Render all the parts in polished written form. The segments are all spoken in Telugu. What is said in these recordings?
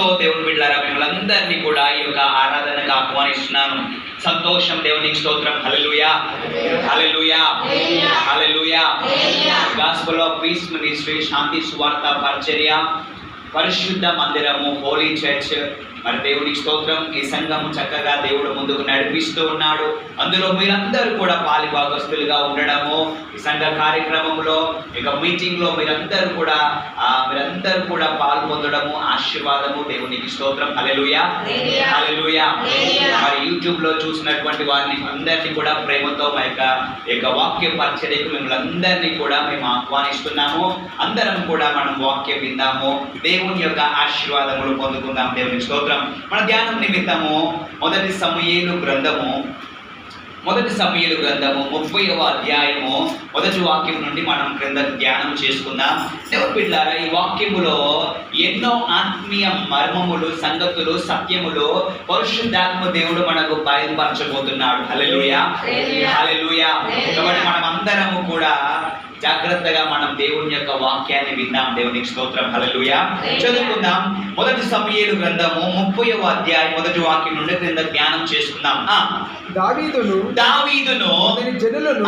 ప్రేమతో దేవుని బిడ్డలారా మిమ్మల్ని కూడా ఈ యొక్క ఆరాధనకు ఆహ్వానిస్తున్నాను. సంతోషం, దేవునికి స్తోత్రం. హల్లెలూయా, హల్లెలూయా, హల్లెలూయా. గాస్పెల్ ఆఫ్ పీస్ మినిస్ట్రీ, శాంతి సువార్త పరిచర్య, పరిశుద్ధ మందిరము, హోలీ చర్చ్. మరి దేవునికి స్తోత్రం. ఈ సంఘము చక్కగా దేవుడు ముందుకు నడిపిస్తూ ఉన్నాడు. అందులో మీరందరూ కూడా పాలిభాగస్తులుగా ఉండడము, ఈ సంఘ కార్యక్రమంలో ఇక మీటింగ్లో మీరందరూ కూడా పాల్పొందడము ఆశీర్వాదము. దేవునికి స్తోత్రం. హల్లెలూయా, హల్లెలూయా. మరి యూట్యూబ్లో చూసినటువంటి వారిని అందరినీ కూడా ప్రేమతో మా యొక్క వాక్య పరిచర్యకు మిమ్మల్ని అందరినీ కూడా మేము ఆహ్వానిస్తున్నాము. అందరం కూడా మనం వాక్యం విందాము, దేవుని యొక్క ఆశీర్వాదములు పొందుకుందాం. దేవునికి స్తోత్రం. మన ధ్యానం నిమిత్తము మొదటి సమూయేలు గ్రంథము 30వ అధ్యాయము 1వ వాక్యం నుండి మనం క్రింద ధ్యానం చేసుకుందాం. దేవుని బిడ్డలారా, ఈ వాక్యములో ఎన్నో ఆత్మీయ మర్మములు, సంగతులు, సత్యములు పరిశుద్ధాత్మ దేవుడు మనకు బయలుపరచబోతున్నాడు. హల్లెలూయా, హల్లెలూయా. కాబట్టి మనం అందరము కూడా జాగ్రత్తగా మనం దేవుని యొక్క వాక్యాన్ని విందాం. దేవునికి స్తోత్రం. హల్లెలూయా. చదువుకుందాం. మొదటి సమూయేలు గ్రంథము 30వ అధ్యాయం 1వ వాక్యం నుండి క్రింద ధ్యానం చేసుకుందాం. దావీదును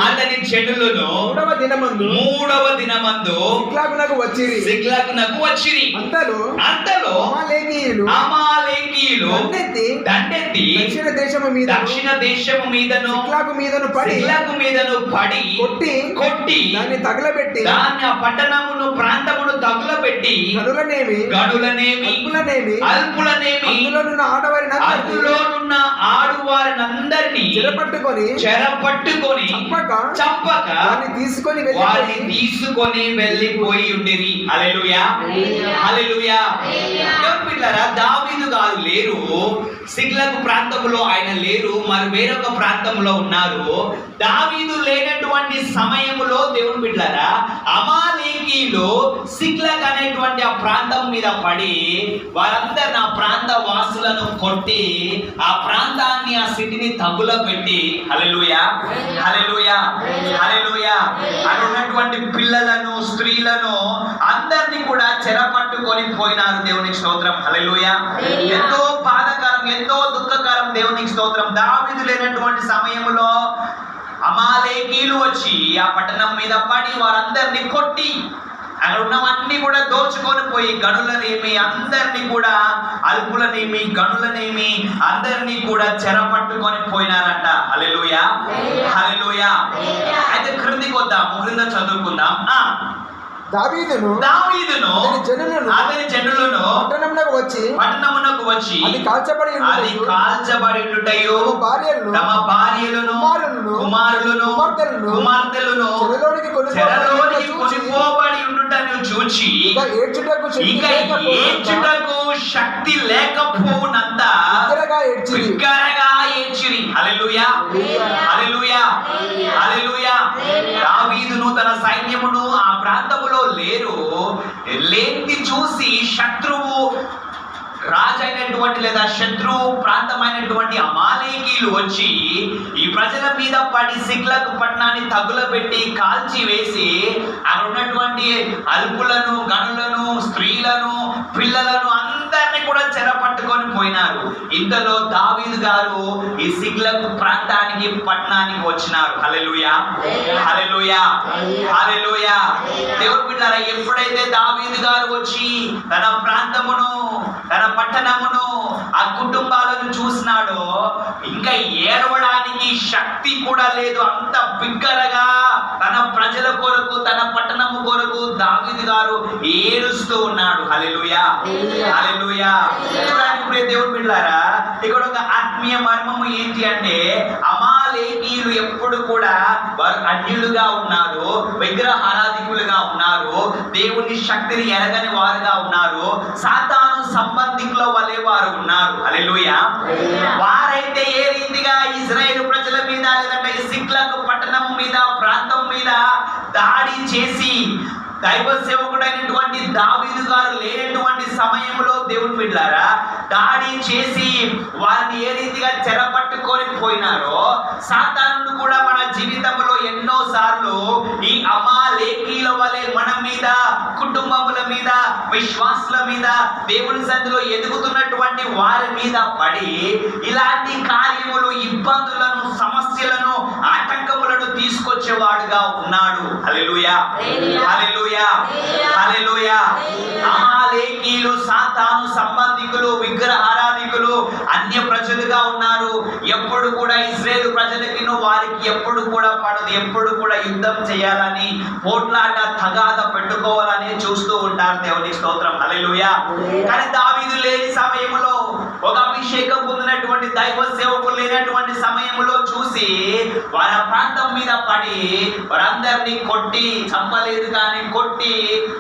అతని జనులను మూడవ దినమందు సిక్లగునకు వచ్చిరి. అంతలో అమాలేకీయులు దండెత్తి దక్షిణ దేశము మీదను సిక్లగు మీదను పడి కొట్టి తగలబెట్టి దాన్ని ఆ పట్టణమును ప్రాంతమును తగులబెట్టి గనులనేమి అల్పులనేమి అందులోనున్న ఆడువారినందరినీ చెరపట్టుకొని చంపక వారిని తీసుకొని వెళ్ళిపోయి ఉండిరి. హల్లెలూయా, హల్లెలూయా. దావీదు గారు లేరు, సిగ్లగు ప్రాంతంలో ఆయన లేరు, మరి వేరొక ప్రాంతంలో ఉన్నారు. దావీదు లేనటువంటి సమయంలో దేవుని బిడ్డలారా అమాలేకీయులు సిగ్లగ్ అనేటువంటి ఆ ప్రాంతం మీద పడి వారందరిని, ఆ ప్రాంత వాసులను కొట్టి ఆ ప్రాంతాన్ని, ఆ సిటీని తగులబెట్టి, హల్లెలూయా, హల్లెలూయా, హల్లెలూయా, అక్కడ ఉన్నటువంటి పిల్లలను, స్త్రీలను అందరినీ కూడా చెరపట్టుకొని పోయినారు. దేవునికి స్తోత్రం. హల్లెలూయా. ఎంతో బాధాకరం, ఎంతో దుఃఖకరం. దేవునికి స్తోత్రం. దావీదు లేనటువంటి సమయంలో అమాలేకీయులు వచ్చి ఆ పట్టణం మీద పడి వారందరినీ కొట్టి అక్కడ ఉన్నవన్నీ కూడా దోచుకొని పోయి గనులనేమి అందరినీ కూడా, అల్పులనేమి గనులనేమి అందరినీ కూడా చెరపట్టుకొని పోయినారంట. హల్లెలూయా, హల్లెలూయా. అయితే క్రిందికి వద్దాము, క్రింద చదువుకుందాం. దావీదును అతని జనులను పట్టణమునకు వచ్చి అది కాల్చబడియుటయు తమ భార్యలను కుమారులను కుమార్తెలను చెరలోనికి కొనిపోబడి ఉండుటను చూచి ఇక ఏడ్చుటకు శక్తి లేకపోవునంత బిగ్గరగా ఏడ్చిరి. హల్లెలూయా, హల్లెలూయా, హల్లెలూయా. దావీదును తన సైన్యమును ఆ ప్రాంతములో లేనిది చూసి శత్రువు రాజైనటువంటి లేదా శత్రువు ప్రాంతమైనటువంటి అమాలేకీయులు వచ్చి ఈ ప్రజల మీద పడి సిగ్లగు పట్టణాన్ని తగులబెట్టి కాల్చి వేసి అక్కడ ఉన్నటువంటి అల్పులను, గనులను, స్త్రీలను, పిల్లలను అందరినీ కూడా చెరపట్టుకొని పోయినారు. ఇంతలో దావీదు గారు ఈ సిగ్లగు ప్రాంతానికి, పట్టణానికి వచ్చినారు. హల్లెలూయా, హల్లెలూయా, హల్లెలూయా. దేవుని బిడ్డలారా, ఎప్పుడైతే దావీదు గారు వచ్చి తన ప్రాంతమును, తన పట్టణమును, ఆ కుటుంబాలను చూసినాడో ఇంకా ఏడవడానికి శక్తి కూడా లేదు. అంత బిగ్గరగా తన ప్రజల కొరకు, తన పట్టణము కొరకు దావీదు గారు ఏడుస్తూ ఉన్నాడు. హల్లెలూయా, హల్లెలూయా. దేవుని బిడ్డలారా, ఇక్కడ ఒక ఆత్మీయ మర్మము ఏంటి అంటే అమాలేకీయులు ఎప్పుడు కూడా వారు అన్యులుగా ఉన్నారు, విగ్రహారాధికులుగా ఉన్నారు, దేవుని శక్తిని ఎరగని వారుగా ఉన్నారు, సాతాను సంబంధికుల వలె వారు ఉన్నారు. హల్లెలూయా. వారైతే ఏ రీతిగా ఇశ్రాయేలు ప్రజల మీద లేదంటే సిగ్లగు పట్టణం మీద, ప్రాంతం మీద దాడి చేసి దైవ సేవకుడైనటువంటి దావీదు గారు లేనటువంటి సమయంలో దేవుని బిడ్డలారా దాడి చేసి వారిని ఏ రీతిగా చెరపట్టుకొని పోయినారో సాతానుడు కూడా మన జీవితంలో ఎన్నో సార్లు ఈ అమాలేకీల వలె మన మీద, కుటుంబముల మీద, విశ్వాసుల మీద, దేవుని సన్నిధిలో ఎదుగుతున్నటువంటి వారి మీద పడి ఇలాంటి కార్యములు, ఇబ్బందులను, సమస్యలను, ఆటంకములను తీసుకొచ్చేవాడుగా ఉన్నాడు. హల్లెలూయా, హల్లెలూయా, హల్లెలూయా. అమాలేకీలు సాతాను సంబంధికులు, విగ్రహారాధికులు, అన్య ప్రజలుగా ఉన్నారు. ఎప్పుడు కూడా ఇశ్రాయేలు ప్రజలకి వారికి ఎప్పుడు కూడా పడదు, ఎప్పుడు కూడా యుద్ధం చేయాలని, పోట్లాట, తగాద పెట్టుకోవాలని చూస్తూ ఉంటారు. దేవునికి స్తోత్రం, హల్లెలూయా. కానీ దావీదు లేని సమయంలో, ఒక అభిషేకం పొందినటువంటి దైవ సేవకులు లేనటువంటి సమయంలో చూసి వారి ప్రాంతం మీద పడి వారందరినీ కొట్టి, చంపలేదు కానీ కొట్టి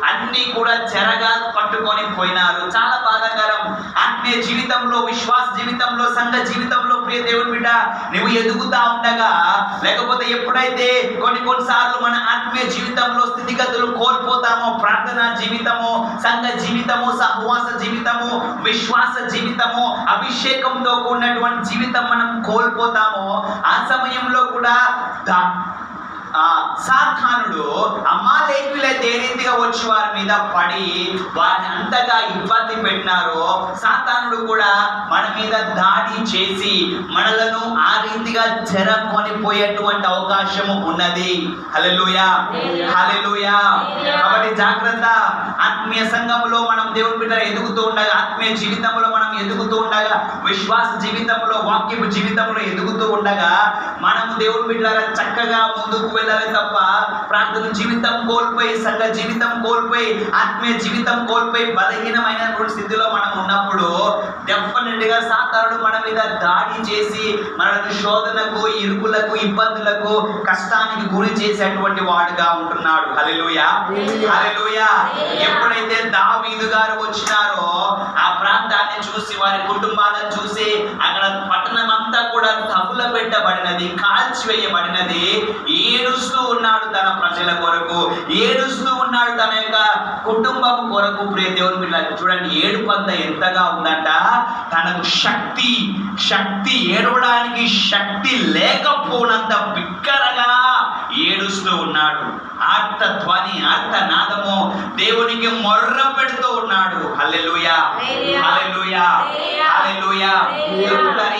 అన్ని కూడా చెరగా పట్టుకొని పోయినారు. చాలా బాధాకరం. ఆత్మీయ జీవితంలో, విశ్వాస జీవితంలో, సంఘ జీవితంలో ప్రియ దేవుని బిడ్డ, నువ్వు ఎదుగుతా ఉండగా, లేకపోతే ఎప్పుడైతే కొన్నిసార్లు మన ఆత్మీయ జీవితంలో స్థితిగతులు కోల్పోతామో, ప్రార్థనా జీవితము, సంఘ జీవితము, సహవాస జీవితము, విశ్వాస జీవితము, అభిషేకంతో కూడినటువంటి జీవితం మనం కోల్పోతామో, ఆ సమయంలో కూడా సాతానుడు అమాలేకీయులైతే ఏ రీతిగా వచ్చి వారి మీద పడి వారిని అంతగా ఇబ్బంది పెట్టినారో, సాతానుడు కూడా మన మీద దాడి చేసి మనలను ఆ రీతిగా చెరకొనిపోయేటువంటి అవకాశము ఉన్నది. హల్లెలూయా, హల్లెలూయా. కాబట్టి జాగ్రత్త. ఆత్మీయ సంఘములో మనం దేవుని బిడ్డ ఎదుగుతూ ఉండగా, ఆత్మీయ జీవితంలో మనం ఎదుగుతూ ఉండగా, విశ్వాస జీవితంలో, వాక్యపు జీవితంలో ఎదుగుతూ ఉండగా, మనము దేవుని బిడ్డ చక్కగా ముందుకు వెళ్ళాలి తప్ప ప్రార్థన జీవితం కోల్పోయి, సంఘ జీవితం కోల్పోయి, ఆత్మీయ జీవితం కోల్పోయి బలహీనమైనటువంటి స్థితిలో మనం ఉన్నప్పుడు డెఫినెట్ గా సాతానుడు మన మీద దాడి చేసి మనకు శోధనకు, ఇరుకులకు, ఇబ్బందులకు, కష్టానికి గురి చేసేటువంటి వాడుగా ఉంటున్నాడు. హల్లెలూయా, హల్లెలూయా. ఎప్పుడైతే దావీదు గారు వచ్చినారో ఆ ప్రాంతాన్ని చూసి, వారి కుటుంబాలను చూసి, అక్కడ పట్టణం అంతా కూడా తగులబెట్టబడినది, కాల్చివేయబడినది. ఏడుస్తూ ఉన్నాడు తన ప్రజల కొరకు, ఏడుస్తూ ఉన్నాడు తన యొక్క కుటుంబం కొరకు. ప్రియ దేవుని బిడ్డలారా, చూడండి ఏడుపంత ఎంతగా ఉందంట. తనకు శక్తి ఏడవడానికి శక్తి లేకపోనంత బిగ్గరగా ఏడుస్తూ ఉన్నాడు. ఆర్తధ్వని, ఆర్తనాదము, దేవునికి మొర్ర పెడుతూ ఉన్నాడు. హల్లెలూయా, హల్లెలూయా, హల్లెలూయా.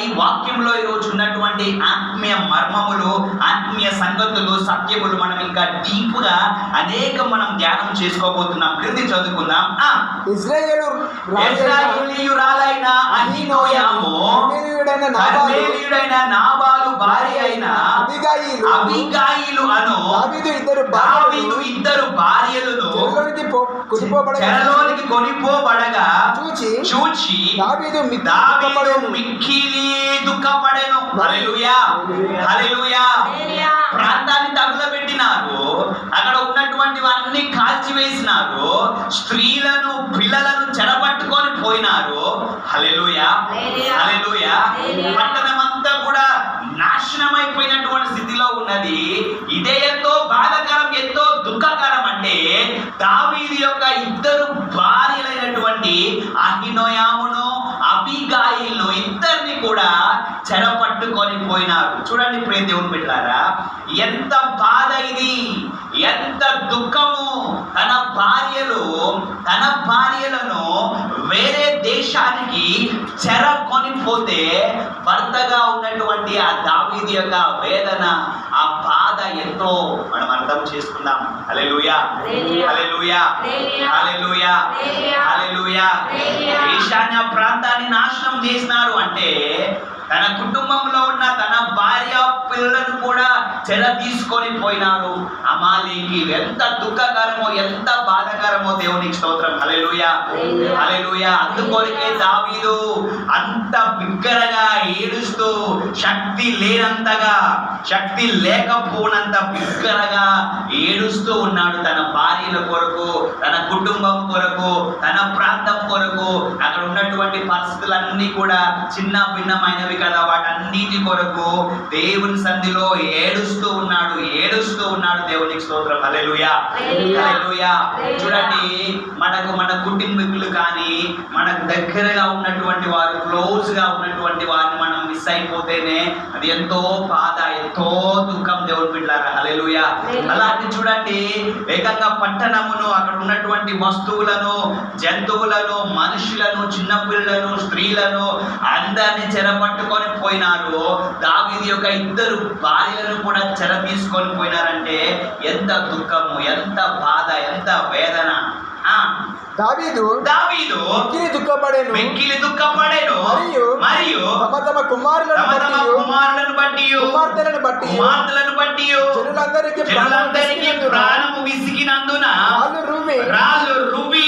ఈ వాక్యంలో ఈరోజు ఉన్నటువంటి ఆత్మీయ మర్మములు, ఆత్మీయ సంగతులు, సత్యములు మనం ఇంకా డీప్ గా అనేకం మనం ధ్యానం చేసుకోబోతున్నాం. క్రింది చదువుకుందాం. ఇశ్రాయేలీయురాలైన అహీనోయము కర్మెలీయుడైన నాబాలు భార్య అయిన అబీగాయిలు అను దావీదు ఇద్దరు భార్యలను చెరలోనికి కొనిపోబడగా చూచి దావీదు మిక్కిలి దుఃఖపడెను. హల్లెలూయా, హల్లెలూయా. ప్రాంతాన్ని తగులబెట్టినారు, అక్కడ ఉన్నటువంటివన్నీ కాల్చివేసినారు, స్త్రీలను, పిల్లలను చెరపట్టుకొని పోయినారు. హల్లెలూయా, హల్లెలూయా. పట్టణం అంతా కూడా నాశనమైపోయినటువంటి స్థితిలో ఉన్నది. ఇదే ఎంతో బాధాకరం, ఎంతో దుఃఖకరం. అంటే దావీదు యొక్క ఇద్దరు భార్యలైనటువంటి అహీనోయామును, అబీగాయిలును ఇద్దరిని కూడా చెరపట్టుకొని పోయినారు. చూడండి ప్రియ దేవుని బిడ్డలారా, ఎంత బాధ ఇది, ఎంత దుఃఖము. తన భార్యలను వేరే దేశానికి చెర కొనిపోతే భర్తగా ఉన్నటువంటి ఆ దావీదు యొక్క వేదన, ఆ బాధ ఎంతో మనం అర్థం చేసుకుందాం. హల్లెలూయా, హల్లెలూయా, హల్లెలూయా, హల్లెలూయా. ఈశాన్య ప్రాంతాన్ని నాశనం చేసినారు అంటే తన కుటుంబంలో ఉన్న తన భార్య, పిల్లలను కూడా చెర తీసుకొని పోయినారు అమాలేకీయులు. ఎంత దుఃఖకరమో, ఎంత బాధాకరమో. దేవునికి స్తోత్రం. హల్లెలూయా, హల్లెలూయా. అందుకొరకే దావీదు అంత బిగ్గరగా ఏడుస్తూ, శక్తి లేనంతగా, శక్తి లేకపోనంత బిగ్గరగా ఏడుస్తూ ఉన్నాడు. తన భార్యల కొరకు, తన కుటుంబం కొరకు, తన ప్రాంతం కొరకు, అక్కడ ఉన్నటువంటి పరిస్థితులన్నీ కూడా చిన్న భిన్నమైనవి కదా, వాటన్నిటి కొరకు దేవుని సన్నిధిలో ఏడుస్తూ ఉన్నాడు, ఏడుస్తూ ఉన్నాడు. దేవునికి స్తోత్రం. హల్లెలూయా, హల్లెలూయా. చూడండి, మన కుటుంబీకులు కానీ, మనకు దగ్గరగా ఉన్నటువంటి వారు, క్లోజ్ గా ఉన్నటువంటి వారిని మనం మిస్ అయిపోతేనే అది ఎంతో బాధ, ఎంతో దుఃఖం దేవుని బిడ్డలారా. హల్లెలూయా. అలాంటి చూడండి, ఏకంగా పట్టణమును, అక్కడ ఉన్నటువంటి వస్తువులను, జంతువులను, మనుషులను, చిన్నపిల్లలను, స్త్రీలను అందరిని చెరపట్టుకొని పోయినారు. దావీదు యొక్క 2 భార్యలను కూడా చెర తీసుకొని పోయినారంటే ఎంత దుఃఖము, ఎంత బాధ, ఎంత వేదన. దావీదు మిక్కిలి దుఃఖపడెను మరియు తమ కుమారులను బట్టి కుమార్తెలను బట్టి జనులందరికీ ప్రాణము విసిగినందున రాళ్ళు రువ్వి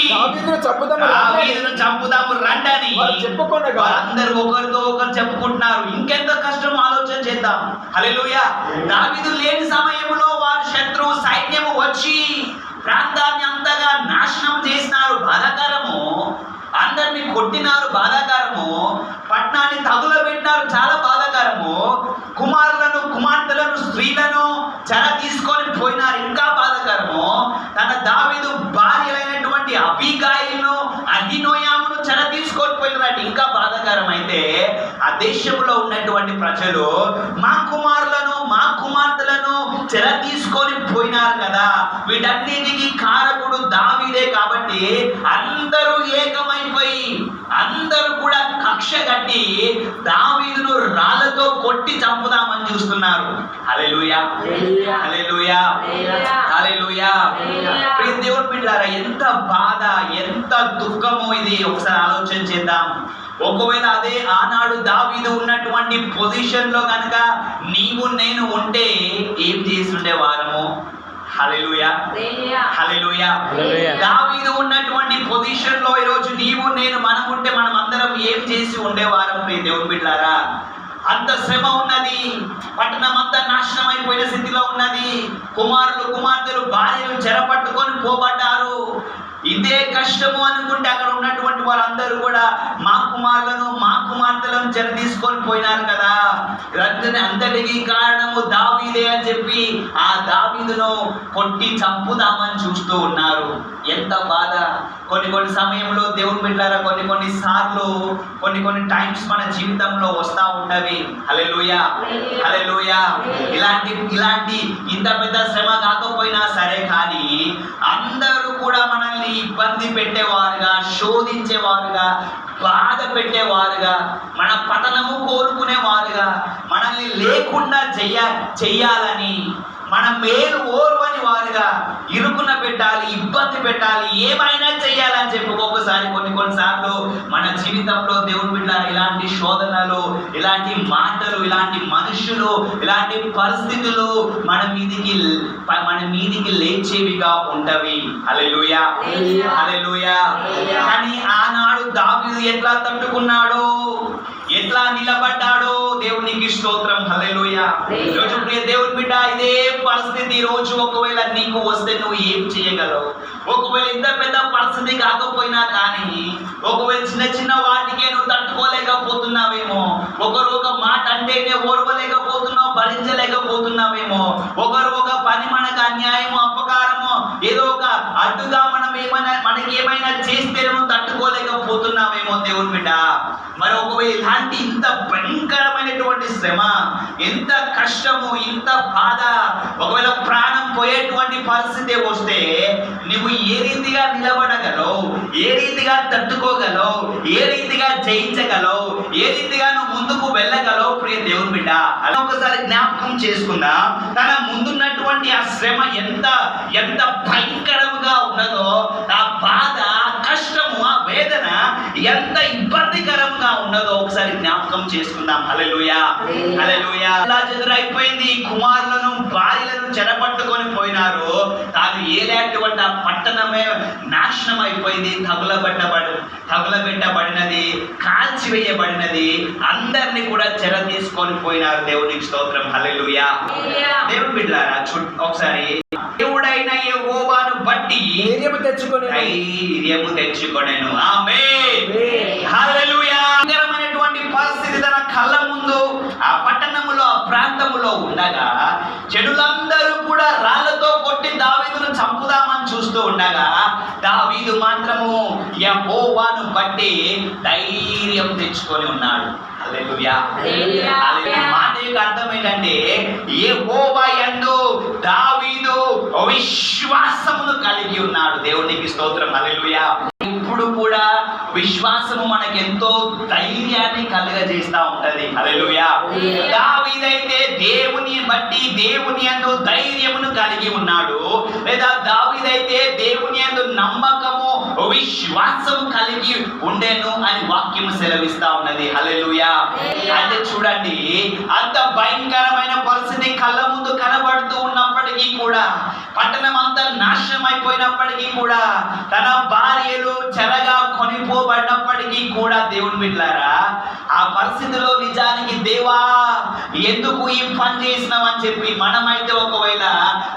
దావీదును చంపుదాము రండని చెప్పుకొనగా అందరూ ఒకరితో ఒకరు చెప్పుకుంటున్నారు. ఇంకెంత కష్టం ఆలోచన చేద్దాం. హల్లెలూయా. దావీదు లేని సమయంలో వారి శత్రువు సైన్యము వచ్చి ప్రాంతాన్ని అంతగా నాశనం చేసినారు. బాధాకరము. అందరిని కొట్టినారు. బాధాకరము. పట్టణాన్ని తగులబెట్టినారు. చాలా బాధాకరము. కుమారులను, కుమార్తెలను, స్త్రీలను చెర తీసుకొని పోయినారు. ఇంకా బాధాకరము. తన దావీదు భార్యలైనటువంటి అబీగాయిలను, అహినోయామును చెర తీసుకొని పోయినారు. ఇంకా బాధాకరం. అయితే ఆ దేశంలో ఉన్నటువంటి ప్రజలు మా కుమారులను, మా కుమార్తెలను చెర తీసుకొని పోయినారు కదా, వీటన్నిటికీ కారకుడు దావీదే కాబట్టి అందరూ ఏకమైపోయి అందరూ కూడా కక్ష కట్టి దావీదును రాళ్లతో కొట్టి చంపుదామని చూస్తున్నారు. హల్లెలూయా. హల్లెలూయా. హల్లెలూయా. ప్రియ దేవుని బిడ్డలారా, ఎంత బాధ, ఎంత దుఃఖమో ఇది ఒకసారి ఆలోచన చేద్దాం. ఒకవేళ అదే ఆనాడు దావీదు ఉన్నటువంటి పొజిషన్ లో కనుక నీవు నేను ఉంటే ఏం చేస్తుండే వారము? హల్లెలూయా. హల్లెలూయా. దావీదు ఉన్నటువంటి పొజిషన్ లో ఈరోజు నీవు నేను మనం ఉంటే మనం అందరం ఏం చేసి ఉండేవారం? ప్రియ దేవుని బిడ్డలారా, అంత శ్రమ ఉన్నది. పట్టణం అంతా నాశనం అయిపోయిన స్థితిలో ఉన్నది. కుమారులు, కుమార్తెలు, భార్యలు చెరపట్టుకొని పోబడ్డారు. ఇదే కష్టము అనుకుంటే అక్కడ ఉన్నటువంటి వారందరూ కూడా మా కుమారులను, మా కుమార్తెలను చెర తీసుకొని పోయినారు కదా, అంతటికి కారణము దావీదే అని చెప్పి ఆ దావీదును కొట్టి చంపుదామని చూస్తూ ఉన్నారు. ఎంత బాధ. కొన్ని సమయంలో దేవుని బిడ్డలారా, కొన్ని సార్లు కొన్ని టైమ్స్ మన జీవితంలో వస్తూ ఉంటవి. హల్లెలూయా. హల్లెలూయా. ఇలాంటి ఇంత పెద్ద శ్రమ కాకపోయినా సరే కానీ అందరూ కూడా మనల్ని ఇబ్బంది పెట్టేవారుగా, శోధించేవారుగా, బాధ పెట్టేవారుగా, మన పతనము కోరుకునేవారుగా, మనల్ని లేకుండా చెయ్యాలని, మన మేలు ఓర్వని వారుగా ఇరుకున పెట్టాలి, ఇబ్బంది పెట్టాలి, ఏమైనా చెయ్యాలని చెప్పి ఒక్కొక్కసారి కొన్నిసార్లు మన జీవితంలో దేవుని బిడ్డలారా ఇలాంటి శోధనలు, ఇలాంటి మాటలు, ఇలాంటి మనుషులు, ఇలాంటి పరిస్థితులు మన మీదికి లేచేవిగా ఉంటవి. హల్లెలూయా. హల్లెలూయా. కానీ ఆనాడు దావీదు ఎట్లా తట్టుకున్నాడో, ఎట్లా నిలబడ్డాడో దేవునికి స్తోత్రం. హల్లెలూయా. ఈరోజు ప్రియ దేవుని బిడ్డ, ఇదే పరిస్థితి ఈరోజు ఒకవేళ నీకు వస్తే నువ్వు ఏం చేయగలవు? ఒకవేళ ఇంత పెద్ద పరిస్థితి కాకపోయినా కానీ ఒకవేళ చిన్న వాటికే నువ్వు తట్టుకోలేకపోతున్నావేమో, ఒకరు ఒక మాట అంటేనే ఓర్వలేకపోతున్నావు, భరించలేకపోతున్నావేమో, ఒకరు ఒక పని మనకు అన్యాయము, అపకారము, ఏదో ఒక అడ్డుగా మనకి ఏమైనా చేస్తే నువ్వు తట్టుకోలేకపోతున్నావేమో దేవుని బిడ్డ. మరి ఒకవేళ ఇలాంటి ఇంత భయంకరమైనటువంటి శ్రమ, ఎంత కష్టము, ఇంత బాధ, ఒకవేళ ప్రాణం పోయేటువంటి పరిస్థితి వస్తే నువ్వు ఏ రీతిగా నిలబడగలవు? ఏ రీతిగా తట్టుకోగలవు? ఏ రీతిగా జయించగలవు? ఏ రీతిగా నువ్వు ముందుకు వెళ్ళగలవు? ప్రియ దేవుని బిడ్డ, అలా ఒకసారి జ్ఞాపకం చేసుకుందాం. తన ముందున్నటువంటి ఆ శ్రమ ఎంత భయంకరంగా ఉన్నదో, ఆ బాధ, కష్టము, ఆ వేదన ఎంత ఇబ్బందికరంగా ఉన్నదో ఒకసారి జ్ఞాపకం చేసుకుందాం. హల్లెలూయా. హల్లెలూయా. ఇలా ఎదురైపోయింది. కుమారులను, భార్యలను చెరపట్టుకొని పోయినారు. తాను ఏలేటువంటి ఆ పట్టణమే నాశనం అయిపోయింది. తగులబెట్టబడినది, కాల్చివేయబడినది. అందరినీ కూడా చెర తీసుకొని పోయినారు. దేవునికి స్తోత్రం. హల్లెలూయా. దేవుని బిడ్డలారా, ఒకసారి దేవుడైన యెహోవాను బట్టి ధైర్యము తెచ్చుకొనెను. ఆమేన్. హల్లెలూయా. భయంకరమైనటువంటి పరిస్థితి తన కళ్ళ ముందు ఆ పట్టణములో, ఆ ప్రాంతములో ఉండగా చెడులందరూ కూడా రాళ్లతో కొట్టి దావీదును చంపుదామని చూస్తూ ఉండగా దావీదు మాత్రము యెహోవాను బట్టి ధైర్యం తెచ్చుకొని ఉన్నాడు. హల్లెలూయా. హల్లెలూయా. మాట యొక్క అర్థం ఏంటంటే యెహోవా యందు దావీదు విశ్వాసమును కలిగి ఉన్నాడు. దేవునికి స్తోత్రం. హల్లెలూయా. ఇప్పుడు కూడా విశ్వాసము మనకు ఎంతో ధైర్యాన్ని కలుగజేస్తా ఉంటది. హల్లెలూయా. దావీదైతే దేవుని బట్టి దేవుని యందు ధైర్యమును కలిగి ఉన్నాడు, లేదా దావీదైతే దేవుని యందు నమ్మకము విశ్వాసము కలిగి ఉండెను అని వాక్యము సెలవిస్తా ఉన్నది. హల్లెలూయా. అంటే చూడండి, అంత భయంకరమైన పరిస్థితి కళ్ళ ముందు కనబడుతూ ఉన్నప్పటికీ కూడా, పట్టణం అంతా నాశనం అయిపోయినప్పటికీ కూడా, తన భార్యలు చెరగా కొనిపోబడినప్పటికీ కూడా, దేవుని బిడ్డలారా, ఆ పరిస్థితిలో నిజానికి దేవా ఎందుకు ఈ పని చేసినావని చెప్పి మనమైతే ఒకవేళ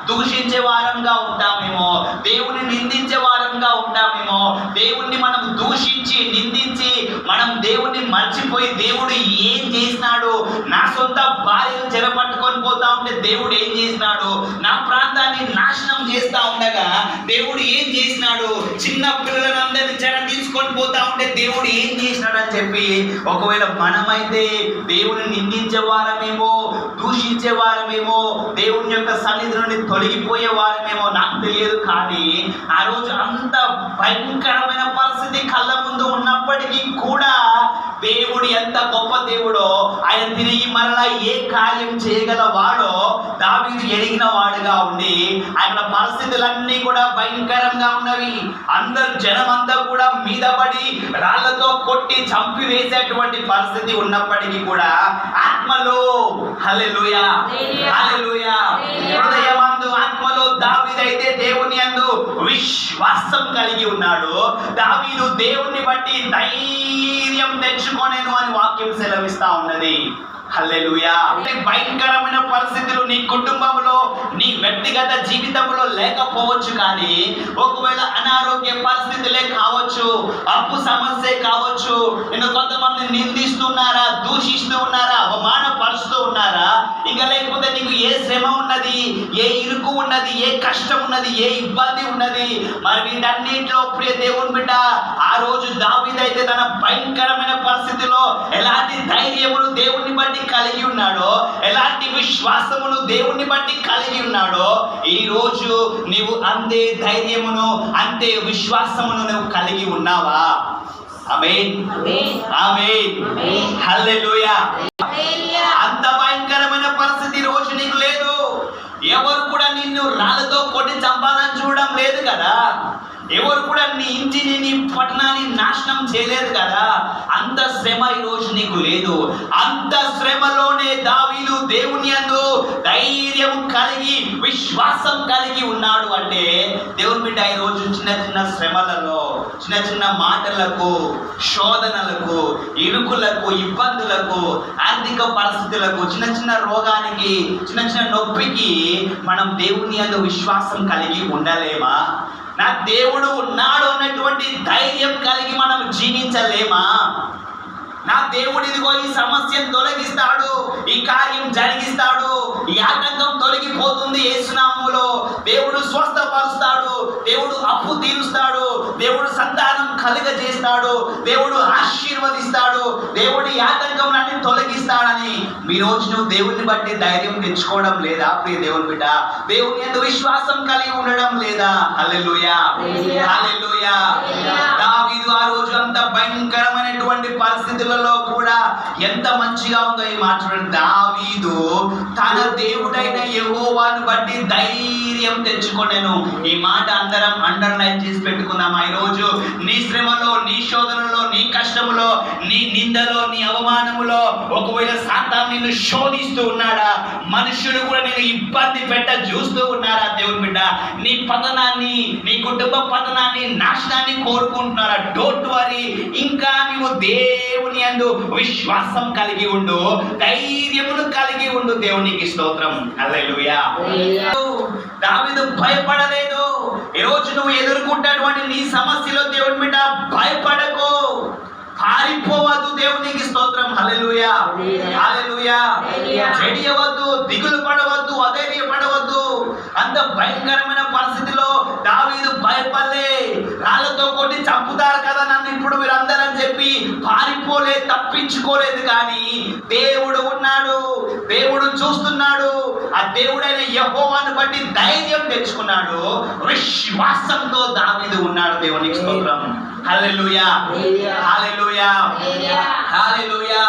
దూషించే వారంగా ఉంటామేమో, దేవుని నిందించే వారంగా ఉంటామేమో. దేవుణ్ణి మనం దూషించి నిందించి మనం దేవుణ్ణి మర్చిపోయి దేవుడు ఏం చేసినాడు, నా సొంత భార్యను చెరపట్టుకొని పోతా ఉంటే దేవుడు ఏం చేసినాడు, నా ప్రాంతాన్ని నాశనం చేస్తా ఉండగా దేవుడు ఏం చేసినాడు, చిన్న పిల్లలందరినీ చెర తీసుకొని పోతా ఉంటే దేవుడు ఏం చేసినాడు అని చెప్పి ఒకవేళ మనమైతే దేవుని నిందించే వారమేమో, దూషించే వారమేమో, దేవుని యొక్క సన్నిధి నుండి తొలగిపోయే వారమేమో నాకు తెలియదు. కానీ ఆ రోజు అంత భయంకరమైన పరిస్థితి కళ్ళ ముందు ఉన్నప్పటికీ కూడా దేవుడు ఎంత గొప్ప దేవుడో, ఆయన తిరిగి మరలా ఏ కార్యం చేయగల వాడో దావీదు ఎరిగిన వాడుగా ఉండి, ఆయన పరిస్థితులన్నీ కూడా భయంకరంగా ఉన్నవి. అందరు జనమంతా కూడా మీద పడి రాళ్లతో కొట్టి చంపి వేసేటువంటి పరిస్థితి ఉన్నప్పటికీ కూడా ఆత్మలో హల్లెలూయా హల్లెలూయా హృదయమందు ఆత్మలో దావీదైతే దేవుని యందు విశ్వాసం కలిగి ఉన్నాడు. దావీదు దేవుణ్ణి బట్టి ధైర్యం తెచ్చుకొనేను అని వాక్యం సెలవిస్తా ఉన్నది. హల్లెలూయా. భయంకరమైన పరిస్థితులు నీ కుటుంబంలో, నీ వ్యక్తిగత జీవితంలో లేకపోవచ్చు, కానీ ఒకవేళ అనారోగ్య పరిస్థితులే కావచ్చు, అప్పు సమస్య కావచ్చు, నేను కొంతమంది నిందిస్తున్నారా, దూషిస్తూ ఉన్నారా, అవమానపరుస్తూ ఉన్నారా, ఇంకా లేకపోతే నీకు ఏ శ్రమ ఉన్నది, ఏ ఇరుకు ఉన్నది, ఏ కష్టం ఉన్నది, ఏ ఇబ్బంది ఉన్నది, మరి వీటన్నింటిలో ప్రియ దేవుని బిడ్డ, ఆ రోజు దావీదైతే తన భయంకరమైన పరిస్థితిలో ఎలాంటి ధైర్యమును దేవుని బట్టి కలిగి ఉన్నాడో, ఎలాంటి విశ్వాసమును దేవుని బట్టి కలిగి ఉన్నాడో, ఈ రోజు నీవు అంతే ధైర్యమును అంతే విశ్వాసమును నువ్వు కలిగి ఉన్నావా? ఆమేన్ ఆమేన్ హల్లెలూయా. అంత భయంకరమైన పరిస్థితి రోజు నీకు లేదు. ఎవరు కూడా నిన్ను రాళ్ళతో కొట్టి చంపాలని చూడడం లేదు కదా. ఎవరు కూడా నీ ఇంటిని, నీ పట్టణాన్ని నాశనం చేయలేదు కదా. అంత శ్రమ ఈ రోజు నీకు లేదు. అంత శ్రమలోనే దావీదు దేవుని యందు ధైర్యం కలిగి విశ్వాసం కలిగి ఉన్నాడు. అంటే దేవుని బిడ్డ ఈ రోజు చిన్న చిన్న శ్రమలలో, చిన్న చిన్న మాటలకు, శోధనలకు, ఇరుకులకు, ఇబ్బందులకు, ఆర్థిక పరిస్థితులకు, చిన్న చిన్న రోగానికి, చిన్న చిన్న నొప్పికి మనం దేవుని యందు విశ్వాసం కలిగి ఉండలేమా? నా దేవుడు ఉన్నాడు అన్నటువంటి ధైర్యం కలిగి మనం జీవించలేమా? నా దేవుడు ఇదిగో ఈ సమస్యను తొలగిస్తాడు, ఈ కార్యం జరిగిస్తాడు, ఈ ఆటంకం తొలగిపోతుంది యేసునామములో, దేవుడు స్వస్థపరుస్తాడు, దేవుడు అప్పు తీరుస్తాడు, దేవుడు సంతానం కలుగజేస్తాడు, దేవుడు ఆశీర్వదిస్తాడు, దేవుడు ఈ ఆటంకములన్నీ తొలగిస్తాడని మీ రోజు నువ్వు దేవుడిని బట్టి ధైర్యం తెచ్చుకోవడం లేదా ప్రియ దేవుని బిడ్డ? దేవుని యందు విశ్వాసం కలిగి ఉండడం లేదా? హల్లెలూయా హల్లెలూయా. దావీదు ఆ రోజు అంత భయంకరమైనటువంటి పరిస్థితులలో కూడా ఎంత మంచిగా ఉందో ఈ మాట చూడండి. దావీదు తన దేవుడైన యెహోవాను బట్టి ధైర్యం తెచ్చుకొనెను. ఈ మాట అందరం అండర్లైన్ చేసి పెట్టుకుందాం. ఈ రోజు నీ శ్రమలో, నీ శోధనలో, నీ కష్టములో, నీ నిందలో, నీ అవమానములో ఒకవేళ సాతాను నిన్ను శోధిస్తూ ఉన్నాడా, మనుషులు కూడా నేను ఇబ్బంది పెట్ట చూస్తూ ఉన్నారా దేవుని బిడ్డ? నీ పతనాన్ని, నీ కుటుంబ పతనాన్ని, నాశనాన్ని కోరుకుంటున్నారా? Don't worry. ఇంకా నీవు దేవుని యందు విశ్వాసం కలిగి ఉండు, ధైర్యమును కలిగి ఉండు. దేవునికి స్తోత్రం. హల్లెలూయా. దావీదు భయపడలేదు. ఈ రోజు నువ్వు ఎదుర్కొంటున్నటువంటి నీ సమస్యలో దేవుని బిడ్డ భయపడకు, పారిపోవద్దు. దేవునికి స్తోత్రం. హల్లెలూయా హల్లెలూయా. చెడియవద్దు, దిగులు పడవద్దు, అధైర్యపడవద్దు. అంత భయంకరమైన పరిస్థితిలో దావీదు భయపడలే. రాళ్ళతో కొట్టి చంపుతారు కదా నన్ను ఇప్పుడు మీరందరూ అని చెప్పి పారిపోలేదు, తప్పించుకోలేదు. కానీ దేవుడు ఉన్నాడు, దేవుడు చూస్తున్నాడు. ఆ దేవుడైన యెహోవాను బట్టి ధైర్యం తెచ్చుకున్నాడు. విశ్వాసంతో దావీదు ఉన్నాడు. దేవునికి స్తోత్రం. హల్లెలూయా, హల్లెలూయా, హల్లెలూయా.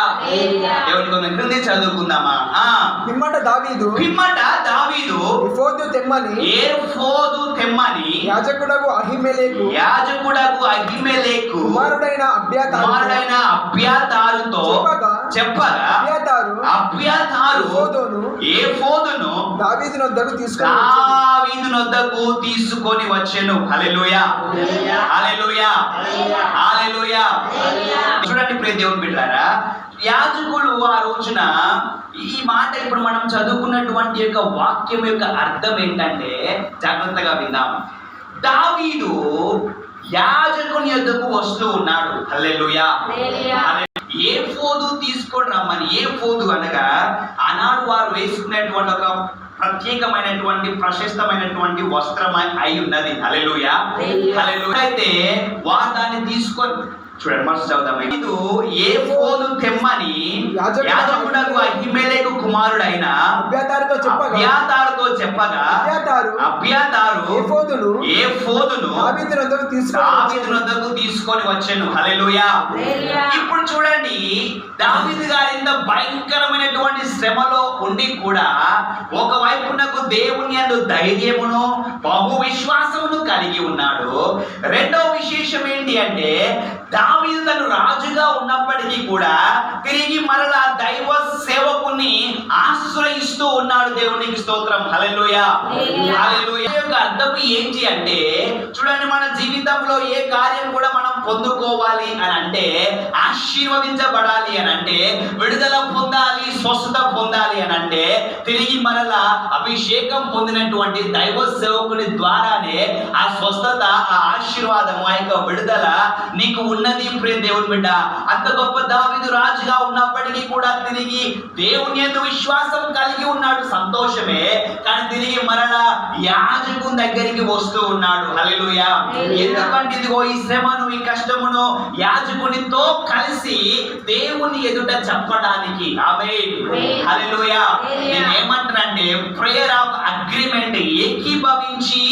దేవునికి వందనాలు. క్రింది చదువుకుందామా? పిమ్మట దావీదు ఎఫోదు తెమ్మని యాజకుడగు అహిమెలెకు కుమారుడైన అబ్యాతారుతో చెప్పగా అబ్యాతారు ఎఫోదును దావీదు నొద్దకు తీసుకొని వచ్చెను. హల్లెలూయా, హల్లెలూయా, హల్లెలూయా. చూడండి ప్రియ దేవుని బిడ్డలారా, యాజకులు ఆ రోజున ఈ మాట ఇప్పుడు మనం చదువుకున్నటువంటి యొక్క వాక్యం యొక్క అర్థం ఏంటంటే, జాగ్రత్తగా విందాం. దావీదు యాజకుని యొద్దకు వస్తూ ఉన్నాడు. హల్లెలూయా. ఏఫోదు తీసుకొని రమ్మని. ఏఫోదు అనగా ఆనాడు వారు వేసుకునేటువంటి ఒక ప్రత్యేకమైనటువంటి ప్రశస్తమైనటువంటి వస్త్రం అయి ఉన్నది. హల్లెలూయా, హల్లెలూయా. అయితే వారు దాన్ని తీసుకొని చూడండి, మనసు చదువుదాం. ఇది ఏఫోదు తెమ్మని యాజకుడగు అహిమెలెకు కుమారుడైన అబ్యాతారుతో చెప్పగా అబ్యాతారు ఏఫోదును దావీదు నొద్దకు తీసుకొని వచ్చెను. హల్లెలూయా. ఇప్పుడు చూడండి, దావీదు గారి ఇంత భయంకరమైనటువంటి శ్రమలో ఉండి కూడా ఒకవైపునకు దేవుని యందు ధైర్యమును బహు విశ్వాసమును కలిగి ఉన్నాడు. రెండో విశేషం ఏంటి అంటే, దావీదు తను రాజుగా ఉన్నప్పటికీ కూడా తిరిగి మరలా దైవ సేవకుని ఆశ్రయిస్తూ ఉన్నాడు. దేవునికి స్తోత్రం. హల్లెలూయా, హల్లెలూయా. యొక్క అర్థం ఏంటి అంటే, చూడండి, మన జీవితంలో ఏ కార్యం కూడా మనం పొందుకోవాలి అని అంటే, ఆశీర్వదించబడాలి అని అంటే, విడుదల పొందాలి, స్వస్థత పొందాలి అని అంటే, తిరిగి మరలా అభిషేకం పొందినటువంటి దైవ సేవకుని ద్వారానే ఆ స్వస్థత, ఆ ఆశీర్వాదం, ఆ యొక్క విడుదల నీకు ఉన్నది. ప్రియ దేవుని బిడ్డ, అంత గొప్ప దావీదు రాజుగా ఉన్నప్పటికీ కూడా తిరిగి దేవుని యందు విశ్వాసం కలిగి ఉన్నాడు. సంతోషమే, కానీ తిరిగి మరలా యాజకుని దగ్గరికి వస్తూ ఉన్నాడు. హల్లెలూయా. ఎందుకంటే ఇదిగో ఈ శ్రమను, ఈ కష్టమును యాజకునితో కలిసి దేవుని ఎదుట చెప్పడానికి. ఆమేన్, హల్లెలూయా. నేను ఏమంటానంటే, ప్రేయర్ ఆఫ్ అగ్రిమెంట్, ఏకీభవించి